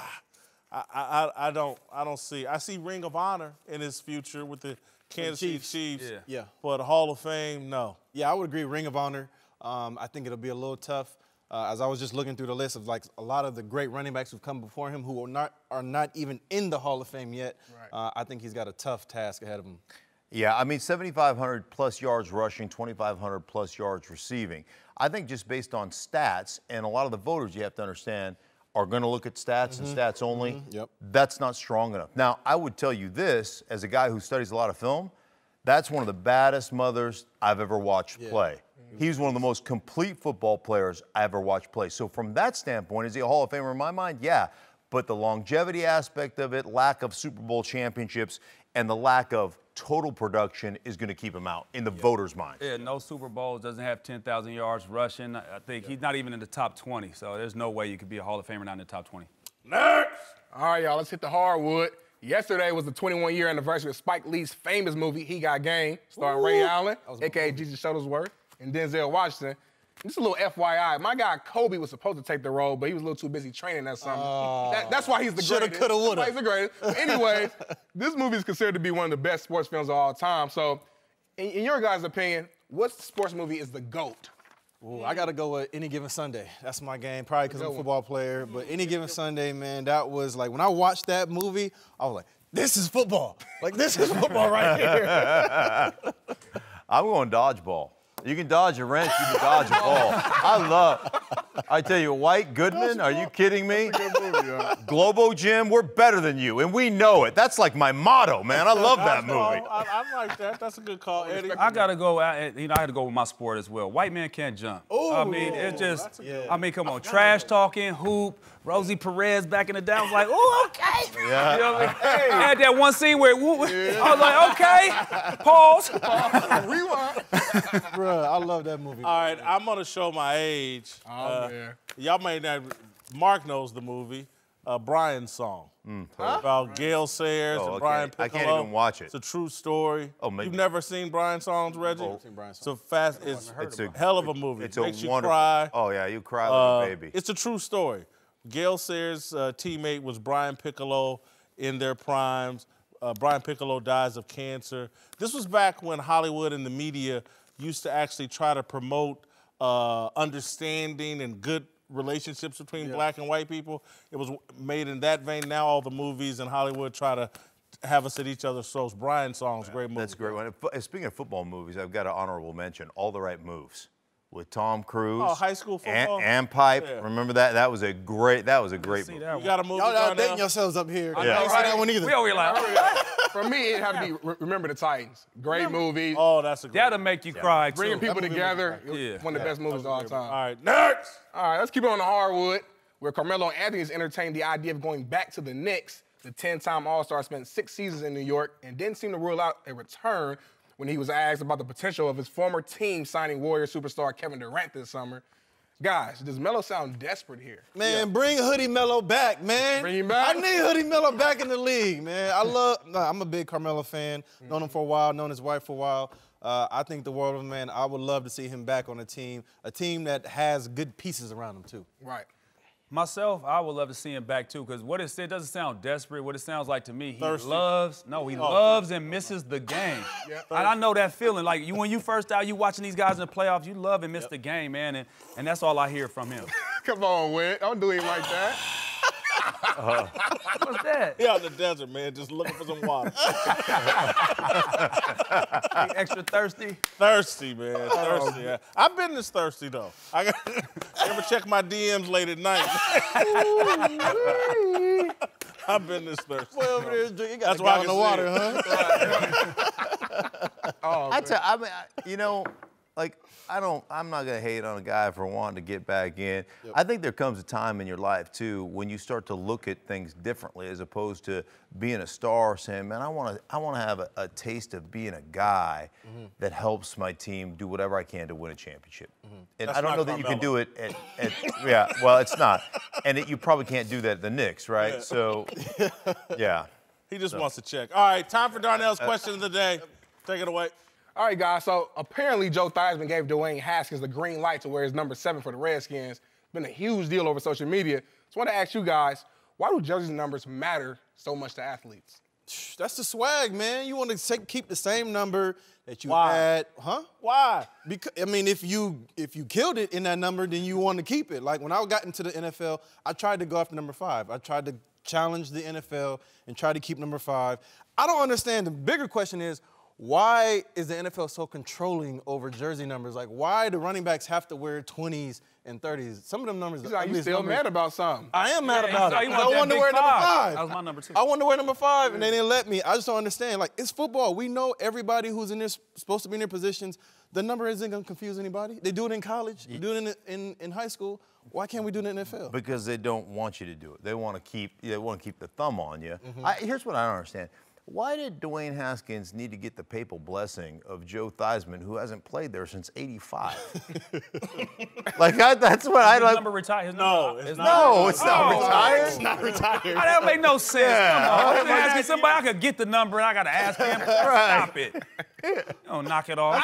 I don't see. I see Ring of Honor in his future with the Kansas City Chiefs. Yeah. But Hall of Fame, no. Yeah, I would agree. Ring of Honor. I think it'll be a little tough. As I was just looking through the list of like a lot of the great running backs who've come before him who are not even in the Hall of Fame yet. Right. I think he's got a tough task ahead of him. Yeah, I mean, 7,500 plus yards rushing, 2,500 plus yards receiving. I think just based on stats, and a lot of the voters, you have to understand, are going to look at stats and stats only. Yep. That's not strong enough. Now, I would tell you this, as a guy who studies a lot of film, that's one of the baddest mothers I've ever watched play. He's one of the most complete football players I ever watched play. So from that standpoint, is he a Hall of Famer in my mind? Yeah. But the longevity aspect of it, lack of Super Bowl championships, and the lack of total production is going to keep him out in the voters' mind. Yeah, no Super Bowls, doesn't have 10,000 yards rushing. I think he's not even in the top 20, so there's no way you could be a Hall of Famer not in the top 20. Next! All right, y'all, let's hit the hardwood. Yesterday was the 21-year anniversary of Spike Lee's famous movie, He Got Game, starring Ray Allen, a.k.a. Jesus Shuttlesworth, and Denzel Washington. Just a little FYI, my guy Kobe was supposed to take the role, but he was a little too busy training that summer. That's why he's the Shoulda, greatest. coulda, woulda. That's why he's the greatest. But anyways, this movie is considered to be one of the best sports films of all time. So, in your guys' opinion, what sports movie is the GOAT? Ooh, I got to go with Any Given Sunday. That's my game, probably because I'm a football player. But Any Given Sunday, man, that was like, when I watched that movie, I was like, this is football. Like, this is football right here. I'm going dodgeball. You can dodge a wrench, you can dodge a ball. I tell you, White Goodman, are you kidding me? Globo Gym, we're better than you, and we know it. That's like my motto, man. I love that movie. I like that. That's a good call, Eddie. I got to go, I had to go with my sport as well. White man can't jump. Ooh, I mean, it's just, I mean, come on, trash talking, hoop, Rosie Perez back in the day. I was like, ooh, okay. Yeah. You know what I mean? I had that one scene where I was like, okay, pause. Rewind. Bruh, I love that movie. All right, I'm going to show my age. Man. Y'all may not, Mark knows the movie, Brian's Song. About Gale Sayers and Brian Piccolo. I can't even watch it. It's a true story. Oh, maybe. You've never seen Brian Songs, Reggie? Oh. It's a hell of a movie. It's Makes a you wonderful. cry. Oh yeah, you cry like a baby. It's a true story. Gale Sayers' teammate was Brian Piccolo in their primes. Brian Piccolo dies of cancer. This was back when Hollywood and the media used to actually try to promote understanding and good relationships between black and white people. It was made in that vein. Now all the movies in Hollywood try to have us at each other's throats. Brian's Song's a great movie. That's a great one. Speaking of football movies, I've got an honorable mention. All the Right Moves with Tom Cruise. Oh, high school football. And Pipe. Yeah. Remember that? That was a great movie. You got a movie Y'all right dating now? yourselves up here. Yeah. I ain't seen that one either. We over here like, For me, it had to be Remember the Titans. Great movie. Oh, that's a great that'll make you cry, too. Bringing people together. Yeah. One of the best movies of all time. All right, next. All right, let's keep it on the hardwood, where Carmelo Anthony has entertained the idea of going back to the Knicks. The 10-time All-Star spent 6 seasons in New York and didn't seem to rule out a return when he was asked about the potential of his former team signing Warrior superstar Kevin Durant this summer. Guys, does Melo sound desperate here? Man, bring Hoodie Melo back, man. Bring him back? I need Hoodie Melo back in the league, man. I'm a big Carmelo fan. Known him for a while, known his wife for a while. I think the world of him, man. I would love to see him back on a team that has good pieces around him, too. Right. Myself, I would love to see him back, too, because what it said doesn't sound desperate. What it sounds like to me, he Thirsty. loves and misses the game. And I know that feeling. Like, when you first out, you watching these guys in the playoffs, you love and miss the game, man, and that's all I hear from him. Come on, Whit. Don't do him like that. What's that? He out in the desert, man, just looking for some water. Extra thirsty? Thirsty, man. Thirsty. Yeah. I've been this thirsty, though. Ever check my DMs late at night? I've been this thirsty. Well, over there, you got That's a why I gallon can of water, see huh? You know, like, I'm not gonna hate on a guy for wanting to get back in. Yep. I think there comes a time in your life too when you start to look at things differently, as opposed to being a star, saying, man, I want to have a taste of being a guy that helps my team do whatever I can to win a championship. And I don't know that you can do it at yeah, well, it's not. And you probably can't do that at the Knicks, right? Yeah. So, yeah. He just wants to check. All right, time for Darnell's question of the day. Take it away. All right, guys, so apparently Joe Theismann gave Dwayne Haskins the green light to wear his number 7 for the Redskins. Been a huge deal over social media. So I want to ask you guys, why do jersey numbers matter so much to athletes? That's the swag, man. You want to keep the same number that you had. Huh? Why? Because, I mean, if you killed it in that number, then you want to keep it. Like when I got into the NFL, I tried to go after number 5. I tried to challenge the NFL and try to keep number 5. I don't understand. The bigger question is, why is the NFL so controlling over jersey numbers? Like, why do running backs have to wear 20s and 30s? Some of them numbers. You still mad about something? I am mad about it. I wanted to wear number 5. That was my number 2. I wanted to wear number 5, and they didn't let me. I just don't understand. Like, it's football. We know everybody who's in this supposed to be in their positions. The number isn't going to confuse anybody. They do it in college. They do it in high school. Why can't we do it in the NFL? Because they don't want you to do it. They want to keep the thumb on you. Here's what I don't understand. Why did Dwayne Haskins need to get the papal blessing of Joe Theismann, who hasn't played there since '85? That's what I like. Number retired. No, it's not retired. It's not retired. That don't make no sense. Yeah. Come on. Asking somebody, I could get the number, and I got to ask him. Stop it. Don't knock it off.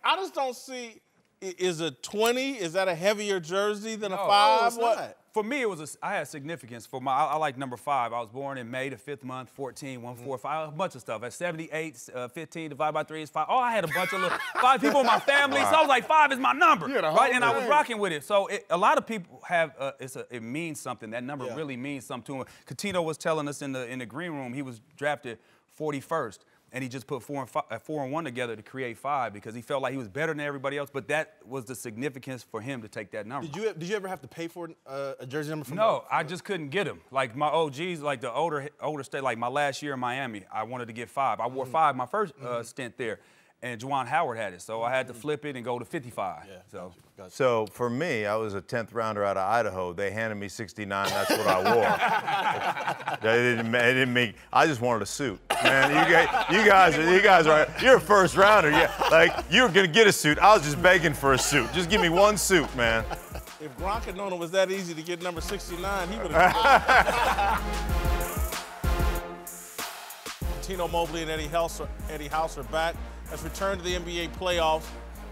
I just don't see. Is a 20? Is that a heavier jersey than a 5? No, it's not. For me, I had significance for I like number 5. I was born in May, the 5th month, 14, 1, 4, 5, a bunch of stuff. At 78, 15 divided by 3 is 5. Oh, I had a bunch of 5 people in my family, so I was like, 5 is my number, right? And I was rocking with it. So a lot of people have, it means something. That number really means something to him. Coutinho was telling us in the green room he was drafted 41st. And he just put 4 and 1 together to create 5 because he felt like he was better than everybody else. But that was the significance for him to take that number. Did you ever have to pay for a jersey number? No, I just couldn't get them. Like my OGs, like the older state, like my last year in Miami, I wanted to get 5. I wore 5 my first stint there, and Juwan Howard had it, so I had to flip it and go to 55. Yeah, So for me, I was a 10th rounder out of Idaho. They handed me 69. That's what I wore. They didn't make. I just wanted a suit, man. You guys are. You're a first rounder. Yeah, like you were gonna get a suit. I was just begging for a suit. Just give me one suit, man. If Gronk had known it was that easy to get number 69, he would have. Tino Mobley and Eddie House are back. Has returned to the NBA playoffs,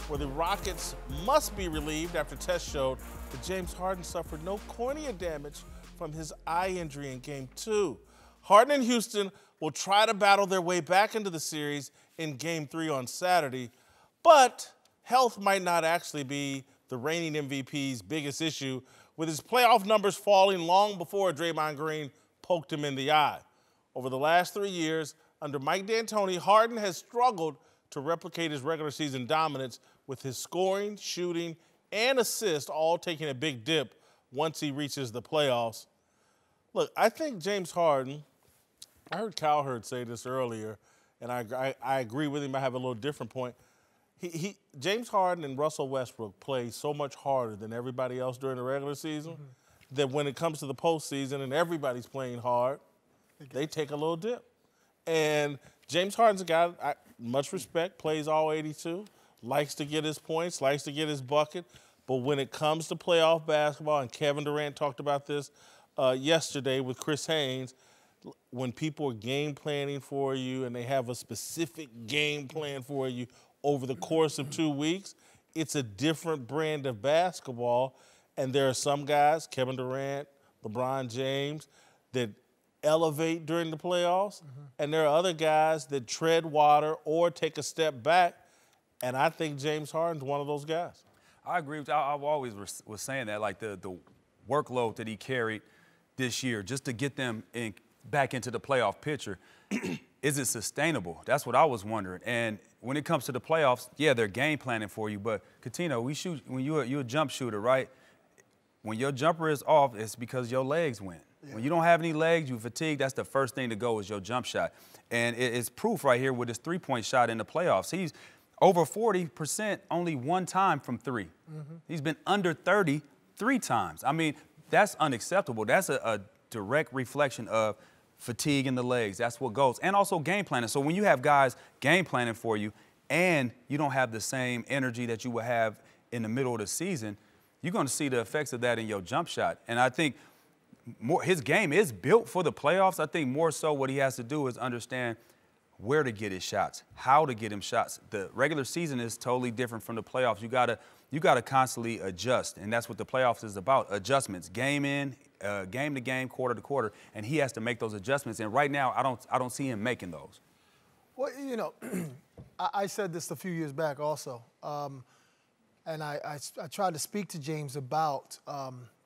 where the Rockets must be relieved after tests showed that James Harden suffered no cornea damage from his eye injury in Game 2. Harden and Houston will try to battle their way back into the series in Game 3 on Saturday, but health might not actually be the reigning MVP's biggest issue, with his playoff numbers falling long before Draymond Green poked him in the eye. Over the last 3 years, under Mike D'Antoni, Harden has struggled to replicate his regular season dominance, with his scoring, shooting, and assists all taking a big dip once he reaches the playoffs. Look, I think James Harden, I heard Cowherd say this earlier, and I agree with him. I have a little different point. James Harden and Russell Westbrook play so much harder than everybody else during the regular season that when it comes to the postseason and everybody's playing hard, they take a little dip. And James Harden's a guy, much respect, plays all 82, likes to get his points, likes to get his bucket. But when it comes to playoff basketball, and Kevin Durant talked about this yesterday with Chris Haynes, when people are game planning for you and they have a specific game plan for you over the course of 2 weeks, it's a different brand of basketball. And there are some guys, Kevin Durant, LeBron James, that elevate during the playoffs, and there are other guys that tread water or take a step back, and I think James Harden's one of those guys. I agree with you. I've always was saying that, like the workload that he carried this year just to get them back into the playoff picture, is it sustainable? That's what I was wondering. And when it comes to the playoffs, yeah, they're game planning for you, but Coutinho, when you're a jump shooter, right? When your jumper is off, it's because your legs went. When you don't have any legs, you fatigue, that's the first thing to go is your jump shot. And it's proof right here with his three-point shot in the playoffs. Over 40% only one time from three. He's been under 30 3 times. I mean, that's unacceptable. That's a direct reflection of fatigue in the legs. That's what goes. And also game planning. So when you have guys game planning for you and you don't have the same energy that you would have in the middle of the season, you're going to see the effects of that in your jump shot. And I think his game is built for the playoffs. I think more so what he has to do is understand where to get his shots, how to get him shots. The regular season is totally different from the playoffs. You gotta constantly adjust, and that's what the playoffs is about, adjustments, game to game, quarter to quarter, and he has to make those adjustments. And right now, I don't see him making those. Well, you know, I said this a few years back also, and I tried to speak to James about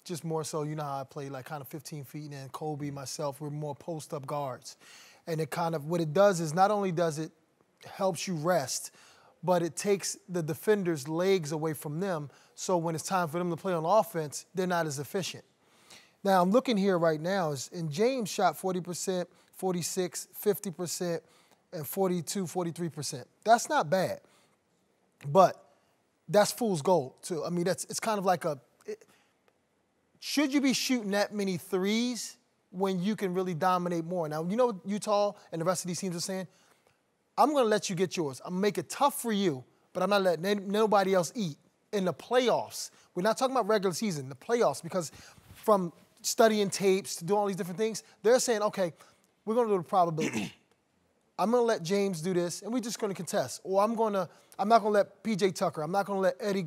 just more so, you know how I play, like kind of 15 feet, and then Kobe, myself, we're more post-up guards. And it kind of, what it does is not only does it helps you rest, but it takes the defender's legs away from them, so when it's time for them to play on offense, they're not as efficient. Now, I'm looking here right now, and James shot 40%, 46%, 50%, and 42%, 43%. That's not bad, but that's fool's gold, too. I mean, it's kind of like should you be shooting that many threes when you can really dominate more? Now, you know what Utah and the rest of these teams are saying? I'm going to let you get yours. I'm going to make it tough for you, but I'm not letting nobody else eat. In the playoffs, we're not talking about regular season, the playoffs, because from studying tapes to doing all these different things, they're saying, okay, we're going to do the probability. I'm going to let James do this, and we're just going to contest. Or I'm not going to let P.J. Tucker. I'm not going to let Eric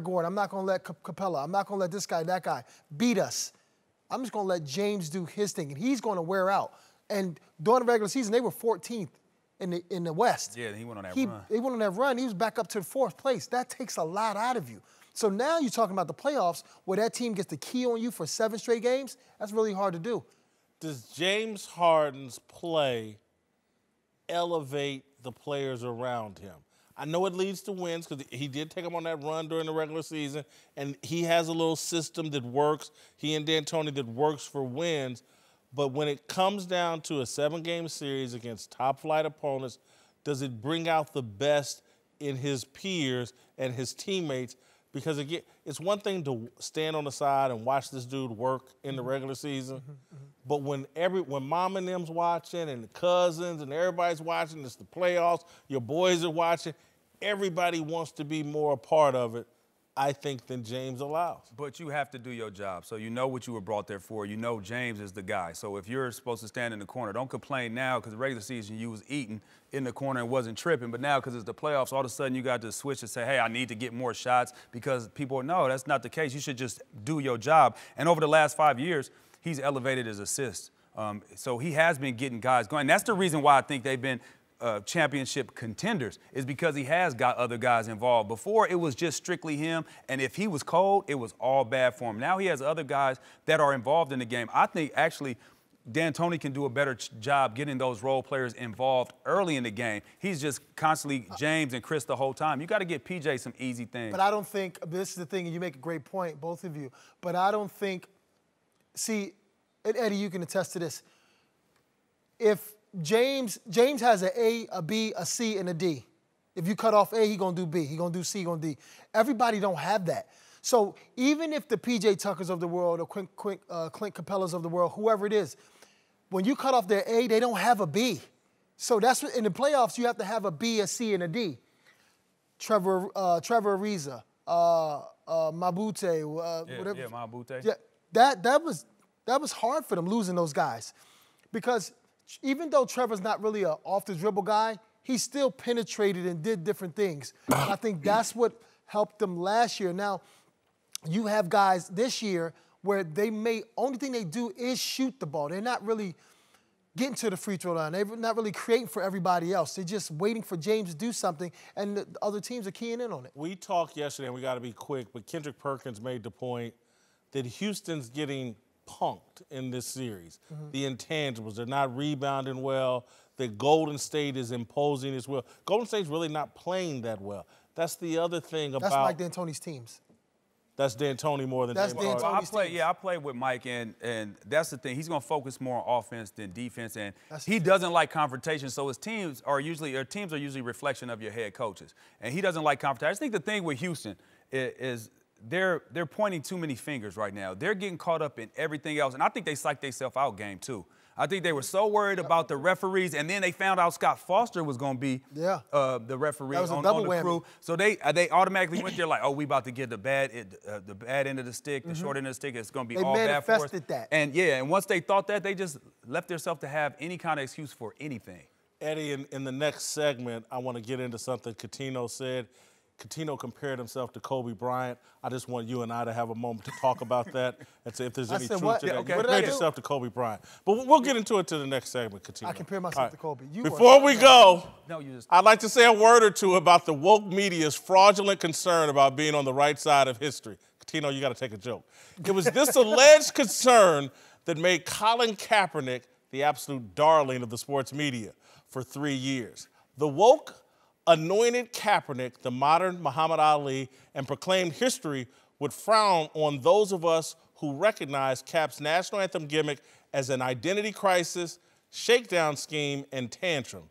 Gordon. I'm not going to let Capella. I'm not going to let this guy, that guy beat us. I'm just going to let James do his thing, and he's going to wear out. And during the regular season, they were 14th in the West. Yeah, he went on that run. He went on that run. He was back up to 4th place. That takes a lot out of you. So now you're talking about the playoffs where that team gets the key on you for 7 straight games. That's really hard to do. Does James Harden's play elevate the players around him? I know it leads to wins because he did take them on that run during the regular season, and he has a little system that works, he and D'Antoni, that works for wins. But when it comes down to a 7-game series against top-flight opponents, does it bring out the best in his peers and his teammates? Because, again, it's one thing to stand on the side and watch this dude work in the regular season, but when mom and them's watching and the cousins and everybody's watching, it's the playoffs, your boys are watching, everybody wants to be more a part of it, I think, than James allows. But you have to do your job. So you know what you were brought there for. You know James is the guy. So if you're supposed to stand in the corner, don't complain now because the regular season you was eating in the corner and wasn't tripping. But now because it's the playoffs, all of a sudden you got to switch and say, hey, I need to get more shots because people know that's not the case. You should just do your job. And over the last 5 years, he's elevated his assists. So he has been getting guys going. And that's the reason why I think they've been championship contenders, is because he has got other guys involved. Before, it was just strictly him, and if he was cold, it was all bad for him. Now he has other guys that are involved in the game. I think, actually, D'Antoni can do a better job getting those role players involved early in the game. He's just constantly James and Chris the whole time. You got to get PJ some easy things. But I don't think, this is the thing, and you make a great point, both of you, but I don't think, see, and Eddie, you can attest to this. If James has an A, a B, a C, and a D. If you cut off A, he's going to do B. He's going to do C, he's going to do D. Everybody don't have that. So even if the P.J. Tuckers of the world or Clint Capellas of the world, whoever it is, when you cut off their A, they don't have a B. So that's what, in the playoffs, you have to have a B, a C, and a D. Trevor Ariza, Mabute, whatever. Yeah, Mabute. Yeah, that was hard for them, losing those guys. Because even though Trevor's not really an off-the-dribble guy, he still penetrated and did different things. And I think that's what helped them last year. Now, you have guys this year where only thing they do is shoot the ball. They're not really getting to the free throw line. They're not really creating for everybody else. They're just waiting for James to do something, and the other teams are keying in on it. We talked yesterday, and we got to be quick, but Kendrick Perkins made the point that Houston's getting punked in this series. The intangibles, they're not rebounding well. The Golden State is imposing as well. Golden State's really not playing that well. That's the other thing about— That's Mike D'Antoni's teams. That's D'Antoni more than That's James Harden. D'Antoni. I play with Mike, and that's the thing. He's going to focus more on offense than defense, and he doesn't like confrontation. So his teams are usually a reflection of your head coaches, and he doesn't like confrontation. I just think the thing with Houston is they're pointing too many fingers right now. They're getting caught up in everything else, and I think they psyched themselves out game 2. I think they were so worried about the referees, and then they found out Scott Foster was going to be the referee on the crew. So they automatically went there like, oh, we about to get the bad end of the stick, the short end of the stick. It's going to be all bad for us. They manifested that. And once they thought that, they just left themselves to have any kind of excuse for anything. Eddie, in the next segment, I want to get into something Coutinho said. Coutinho compared himself to Kobe Bryant. I just want you and I to have a moment to talk about that and see if there's any truth to that. Okay. You compared yourself to Kobe Bryant. But we'll get into it to the next segment, Coutinho. I compare myself to Kobe. Before we go, I'd like to say a word or two about the woke media's fraudulent concern about being on the right side of history. Coutinho, you got to take a joke. It was this alleged concern that made Colin Kaepernick the absolute darling of the sports media for 3 years. The woke anointed Kaepernick the modern Muhammad Ali and proclaimed history would frown on those of us who recognize Cap's national anthem gimmick as an identity crisis, shakedown scheme, and tantrum.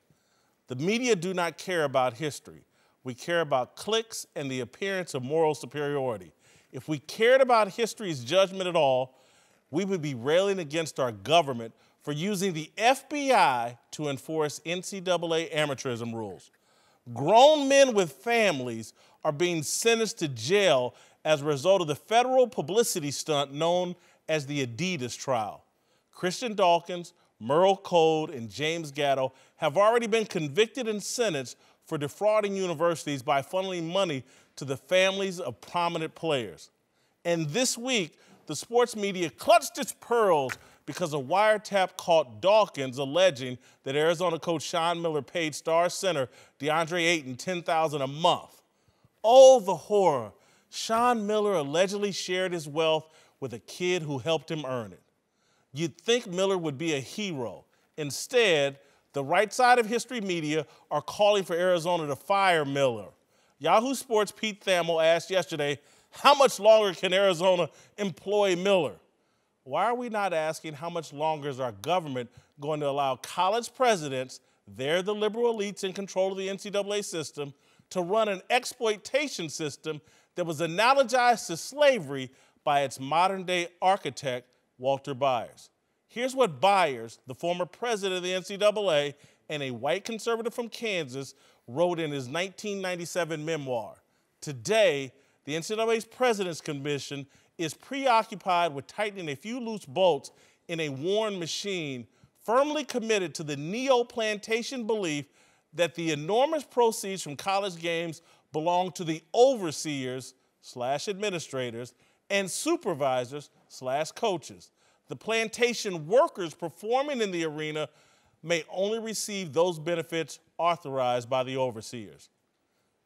The media do not care about history. We care about clicks and the appearance of moral superiority. If we cared about history's judgment at all, we would be railing against our government for using the FBI to enforce NCAA amateurism rules. Grown men with families are being sentenced to jail as a result of the federal publicity stunt known as the Adidas trial. Christian Dawkins, Merle Code, and James Gatto have already been convicted and sentenced for defrauding universities by funneling money to the families of prominent players. And this week, the sports media clutched its pearls because a wiretap caught Dawkins alleging that Arizona coach Sean Miller paid star center DeAndre Ayton $10,000 a month. Oh, the horror. Sean Miller allegedly shared his wealth with a kid who helped him earn it. You'd think Miller would be a hero. Instead, the right side of history media are calling for Arizona to fire Miller. Yahoo Sports' Pete Thamel asked yesterday, how much longer can Arizona employ Miller? Why are we not asking how much longer is our government going to allow college presidents, they're the liberal elites in control of the NCAA system, to run an exploitation system that was analogized to slavery by its modern-day architect, Walter Byers? Here's what Byers, the former president of the NCAA and a white conservative from Kansas, wrote in his 1997 memoir. Today, the NCAA's President's Commission is preoccupied with tightening a few loose bolts in a worn machine, firmly committed to the neo-plantation belief that the enormous proceeds from college games belong to the overseers/administrators and supervisors/coaches. The plantation workers performing in the arena may only receive those benefits authorized by the overseers.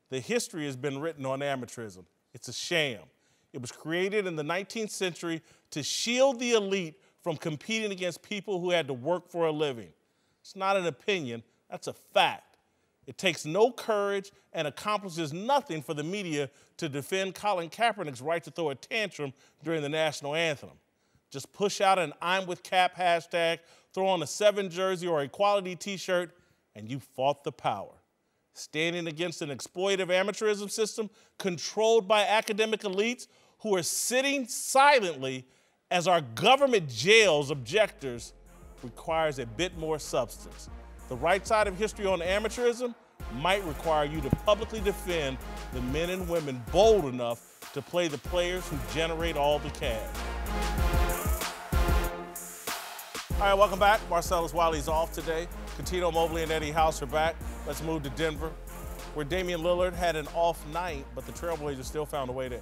The history has been written on amateurism. It's a sham. It was created in the 19th century to shield the elite from competing against people who had to work for a living. It's not an opinion, that's a fact. It takes no courage and accomplishes nothing for the media to defend Colin Kaepernick's right to throw a tantrum during the national anthem. Just push out an I'm with Cap hashtag, throw on a 7 jersey or a quality t-shirt, and you fought the power. Standing against an exploitative amateurism system controlled by academic elites who are sitting silently as our government jails objectors requires a bit more substance. The right side of history on amateurism might require you to publicly defend the men and women bold enough to play the players who generate all the cash. All right, welcome back. Marcellus Wiley's off today. Coutinho, Mobley, and Eddie House are back. Let's move to Denver, where Damian Lillard had an off night, but the Trailblazers still found a way to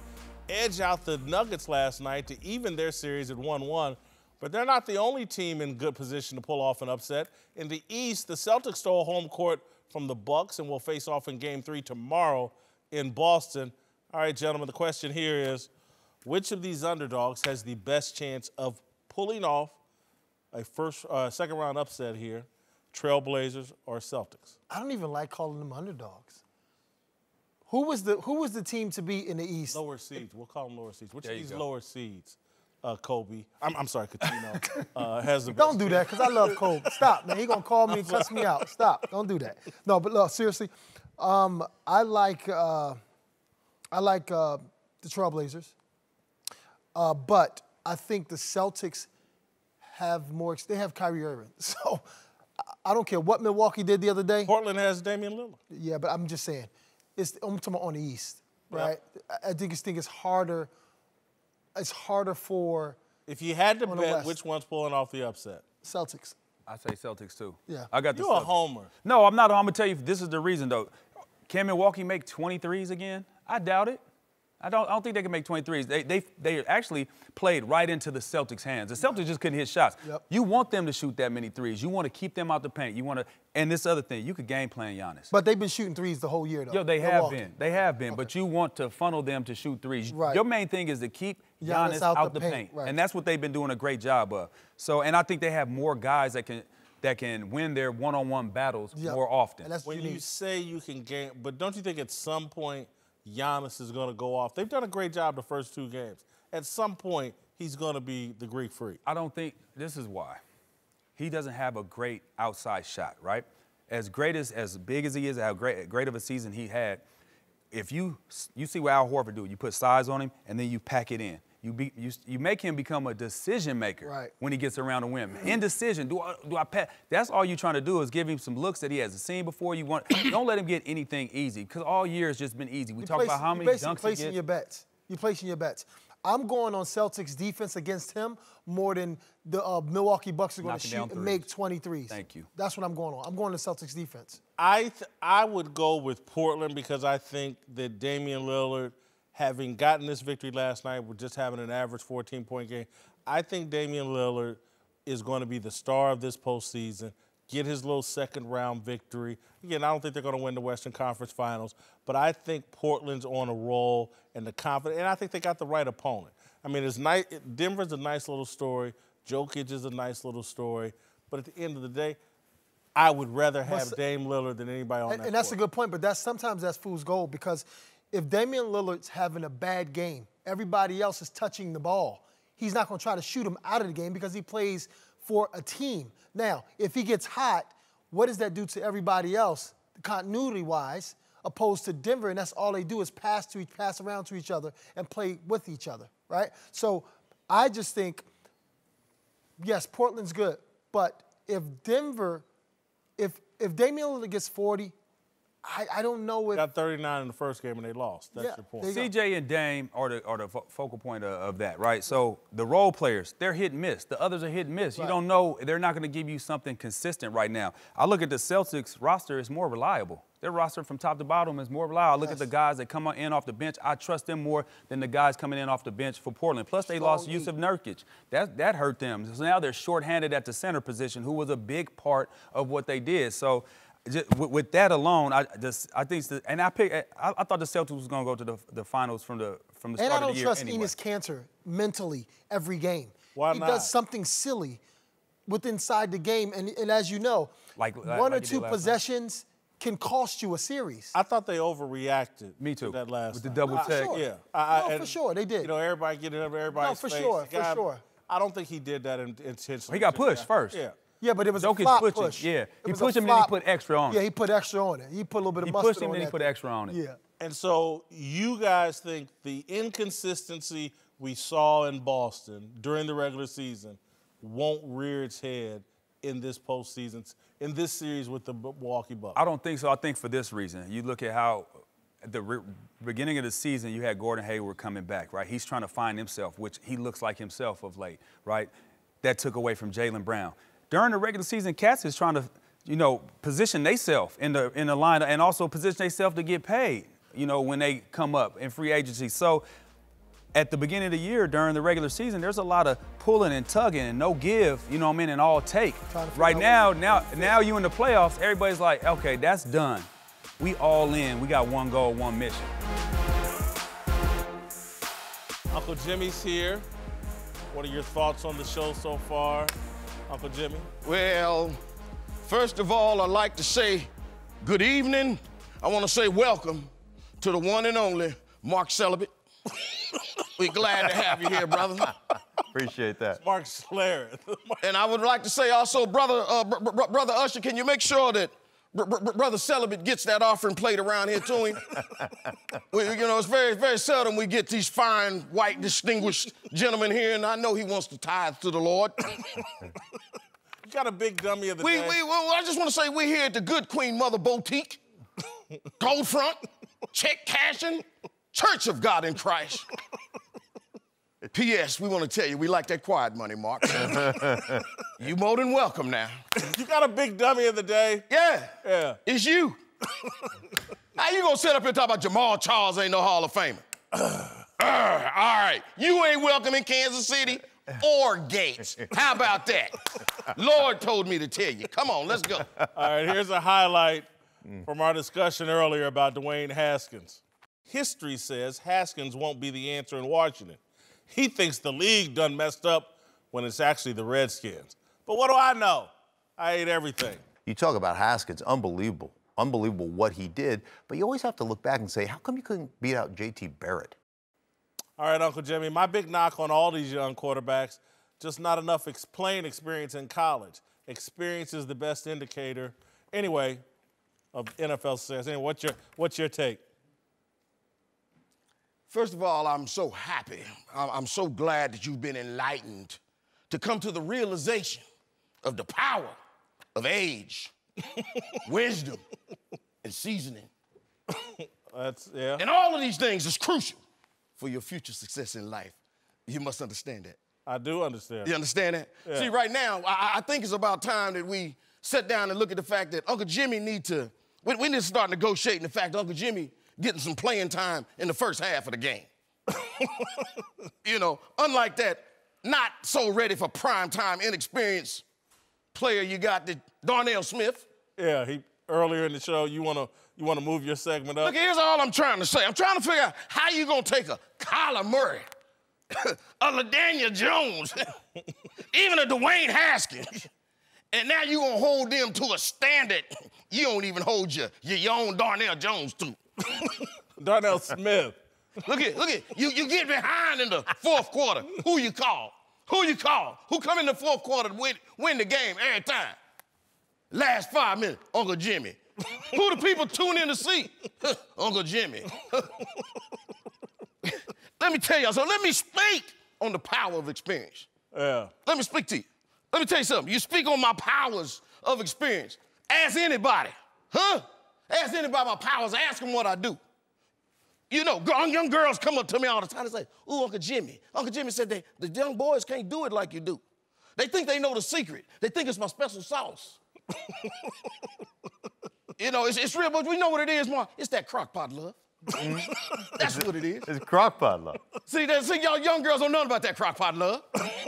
edge out the Nuggets last night to even their series at 1-1. But they're not the only team in good position to pull off an upset. In the East, the Celtics stole home court from the Bucks and will face off in Game 3 tomorrow in Boston. All right, gentlemen, the question here is, which of these underdogs has the best chance of pulling off a second-round upset here, Trailblazers or Celtics? I don't even like calling them underdogs. Who was the team to beat in the East? Lower seeds. We'll call them lower seeds. Which of these lower seeds, Kobe? I'm sorry, Coutinho has the best. Don't do that, because I love Kobe. Stop, man. He gonna call me and cuss me out. Stop. Don't do that. No, but look, seriously, I like the Trailblazers, but I think the Celtics have more. They have Kyrie Irving, so I don't care what Milwaukee did the other day. Portland has Damian Lillard. Yeah, but I'm just saying, I'm talking about on the East, right? Yep. I think it's harder. It's harder for. If you had to bet, which one's pulling off the upset? Celtics. I say Celtics too. Yeah. I got the You're Celtics. a homer. No, I'm not. I'm gonna tell you. This is the reason though. Can Milwaukee make 23s again? I doubt it. I don't think they can make 23s. They actually played right into the Celtics' hands. The Celtics just couldn't hit shots. Yep. You want them to shoot that many threes. You want to keep them out the paint. You want to, and this other thing, you could game plan Giannis. But they've been shooting threes the whole year, though. Yo, they have been. They have been. Okay. But you want to funnel them to shoot threes. Right. Your main thing is to keep Giannis out the paint. Right. And that's what they've been doing a great job of. So, and I think they have more guys that can win their one-on-one battles more often. And that's when you say you can game, but don't you think at some point Giannis is going to go off? They've done a great job the first 2 games. At some point, he's going to be the Greek freak. I don't think this is why. He doesn't have a great outside shot, right? As big as he is, how great of a season he had, if you see what Al Horford do, you put size on him and then you pack it in. You make him become a decision maker when he gets around the rim. Indecision, do I pass? That's all you're trying to do is give him some looks that he hasn't seen before. Don't let him get anything easy, because all year it's just been easy. We talk about how many dunks he gets. You're placing your bets. I'm going on Celtics defense against him more than the Milwaukee Bucks are going to shoot and make 23s. Thank you. That's what I'm going on. I'm going to Celtics defense. I would go with Portland, because I think that Damian Lillard, having gotten this victory last night with just having an average 14-point game, I think Damian Lillard is going to be the star of this postseason, get his little second-round victory. Again, I don't think they're going to win the Western Conference Finals, but I think Portland's on a roll and the confidence, and I think they got the right opponent. I mean, it's nice. Denver's a nice little story. Jokic is a nice little story. But at the end of the day, I would rather have Dame Lillard than anybody on that court. And that's a good point, but sometimes that's fool's gold, because if Damian Lillard's having a bad game, everybody else is touching the ball. He's not going to try to shoot him out of the game because he plays for a team. Now, if he gets hot, what does that do to everybody else, continuity-wise, opposed to Denver? And that's all they do is pass around to each other and play with each other, right? So I just think, yes, Portland's good, but if Damian Lillard gets 40, I don't know if... Got 39 in the first game and they lost. That's your point. CJ and Dame are the focal point of that, right? So the role players, they're hit and miss. The others are hit and miss. Right. You don't know. They're not going to give you something consistent right now. I look at the Celtics roster, it's more reliable. Their roster from top to bottom is more reliable. I look at the guys that come in off the bench. I trust them more than the guys coming in off the bench for Portland. Plus, they lost Yusuf Nurkic. That hurt them. So now they're shorthanded at the center position, who was a big part of what they did. So just with that alone, I thought the Celtics was going to go to the finals from the start of the year. And I don't trust Enes Kanter mentally every game. Why he not? does something silly inside the game, and as you know, one or two possessions can cost you a series. I thought they overreacted. Me too. To that last with the night. double check. Sure. Yeah, for sure they did. You know, everybody getting up everybody's face. For sure. I don't think he did that intentionally. He got pushed first. Yeah. Yeah, but it was Jokic a flop pushing. push. Yeah, he pushed him and then he put extra on it. Yeah, he put extra on it. He put a little bit of mustard on it. He pushed him and then he put extra on it. Yeah. And so you guys think the inconsistency we saw in Boston during the regular season won't rear its head in this postseason, in this series with the Milwaukee Bucks? I don't think so. I think for this reason. You look at how at the beginning of the season you had Gordon Hayward coming back, right? He's trying to find himself, which he looks like himself of late, right? That took away from Jaylen Brown. During the regular season, Cats is trying to, position themselves in the lineup and also position themselves to get paid, when they come up in free agency. So at the beginning of the year, during the regular season, there's a lot of pulling and tugging and no give, and all take. Right now you in the playoffs, everybody's like, okay, that's done. We all in. We got one goal, one mission. Uncle Jimmy's here. What are your thoughts on the show so far, Uncle Jimmy? Well, first of all, I'd like to say good evening. I want to say welcome to the one and only Mark Celibate. We're glad to have you here, brother. Appreciate that. Mark Slayer. And I would like to say also, brother Usher, can you make sure that Brother Celibate gets that offering plate around here to him? You know, it's very, very seldom we get these fine, white, distinguished gentlemen here, and I know he wants to tithe to the Lord. You got a big dummy of the day. Well, I just want to say we're here at the Good Queen Mother Boutique, Gold Front, check cashing, Church of God in Christ. P.S. We want to tell you, we like that quiet money, Mark. You more than welcome now. You got a big dummy of the day? Yeah. Yeah. It's you. How you gonna sit up here and talk about Jamal Charles ain't no Hall of Famer? All right. You ain't welcome in Kansas City or Gates. How about that? Lord told me to tell you. Come on, let's go. All right, here's a highlight from our discussion earlier about Dwayne Haskins. History says Haskins won't be the answer in Washington. He thinks the league done messed up when it's actually the Redskins. But what do I know? I ate everything. You talk about Haskins, unbelievable. Unbelievable what he did, but you always have to look back and say, how come you couldn't beat out J.T. Barrett? All right, Uncle Jimmy, my big knock on all these young quarterbacks, just not enough playing experience in college. Experience is the best indicator, anyway, of NFL success. Anyway, what's your take? First of all, I'm so happy. I'm so glad that you've been enlightened to come to the realization of the power of age, wisdom, and seasoning. Yeah. And all of these things is crucial for your future success in life. You must understand that. I do understand. You understand that? Yeah. See, right now, I think it's about time that we sit down and look at the fact that Uncle Jimmy we need to start negotiating the fact that Uncle Jimmy getting some playing time in the first half of the game. You know, unlike that not so ready for prime time, inexperienced player you got, the Darnell Smith. Yeah, earlier in the show, you wanna move your segment up. Look, here's all I'm trying to say. I'm trying to figure out how you gonna take a Kyler Murray, a LaDaniel Jones, even a Dwayne Haskins, and now you gonna hold them to a standard you don't even hold your own Darnell Jones to. Darnell Smith. Look at, you get behind in the fourth quarter. Who you call? Who come in the fourth quarter to win the game every time? Last 5 minutes, Uncle Jimmy. Who the people tune in to see? Uncle Jimmy. Let me tell y'all, so let me speak on the power of experience. Yeah. Let me speak to you. Let me tell you something. You speak on my powers of experience. Ask anybody. Ask anybody my powers. Ask them what I do. You know, young girls come up to me all the time and say, ooh, Uncle Jimmy. Uncle Jimmy said the young boys can't do it like you do. They think they know the secret. They think it's my special sauce. You know, it's real, but we know what it is, Mark. It's that crock pot love. That's what it is. It's crock pot love. See, y'all young girls don't know about that crock pot love.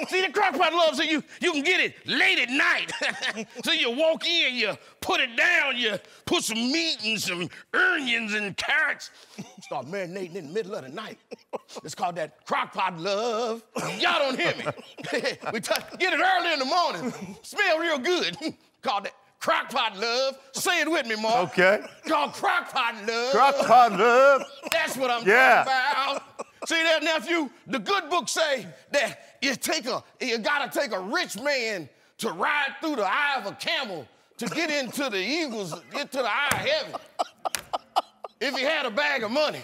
See, the crock pot love, so you can get it late at night. So you walk in, you put it down, you put some meat and some onions and carrots, start marinating in the middle of the night. It's called that crock pot love. Y'all don't hear me. Get it early in the morning. Smell real good. Called that crock pot love. Say it with me, Mark. Okay. Called crock pot love. Crock pot love. That's what I'm talking about. See that, nephew? The good book say that you gotta take a rich man to ride through the eye of a camel to get into the eagles, get to the eye of heaven. If he had a bag of money.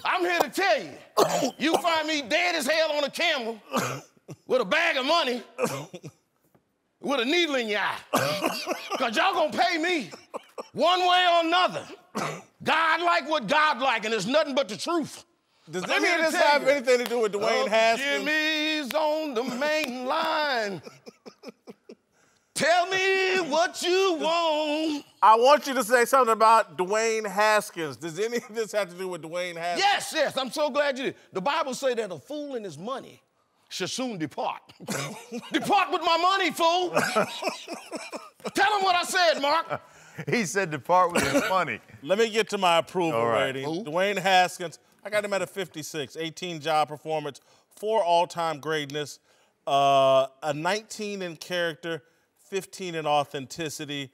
I'm here to tell you, you find me dead as hell on a camel with a bag of money, with a needle in your eye. Because y'all gonna pay me one way or another. God like what God like, and it's nothing but the truth. Does any of this have anything to do with Dwayne Haskins? Jimmy's on the main line. Tell me what you want. I want you to say something about Dwayne Haskins. Does any of this have to do with Dwayne Haskins? Yes, I'm so glad you did. The Bible say that a fool and his money shall soon depart. Depart with my money, fool. Tell him what I said, Mark. He said depart with his money. Let me get to my approval rating. Ooh. Dwayne Haskins, I got him at a 56. 18 job performance, 4 all-time greatness, a 19 in character, 15 in authenticity.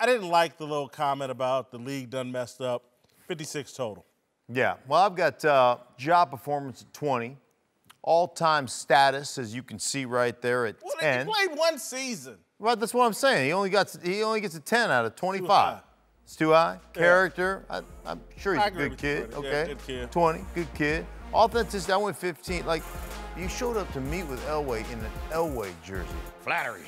I didn't like the little comment about the league done messed up. 56 total. Yeah, well, I've got job performance at 20. All-time status, as you can see right there, at 10. He played one season. Right, that's what I'm saying. He only gets a 10 out of 25. Too high. It's too high. Yeah. Character, I'm sure he's I a agree good with kid. you, Okay, yeah, good kid. 20, good kid. Authenticity, I went 15. Like, you showed up to meet with Elway in an Elway jersey. Flattery.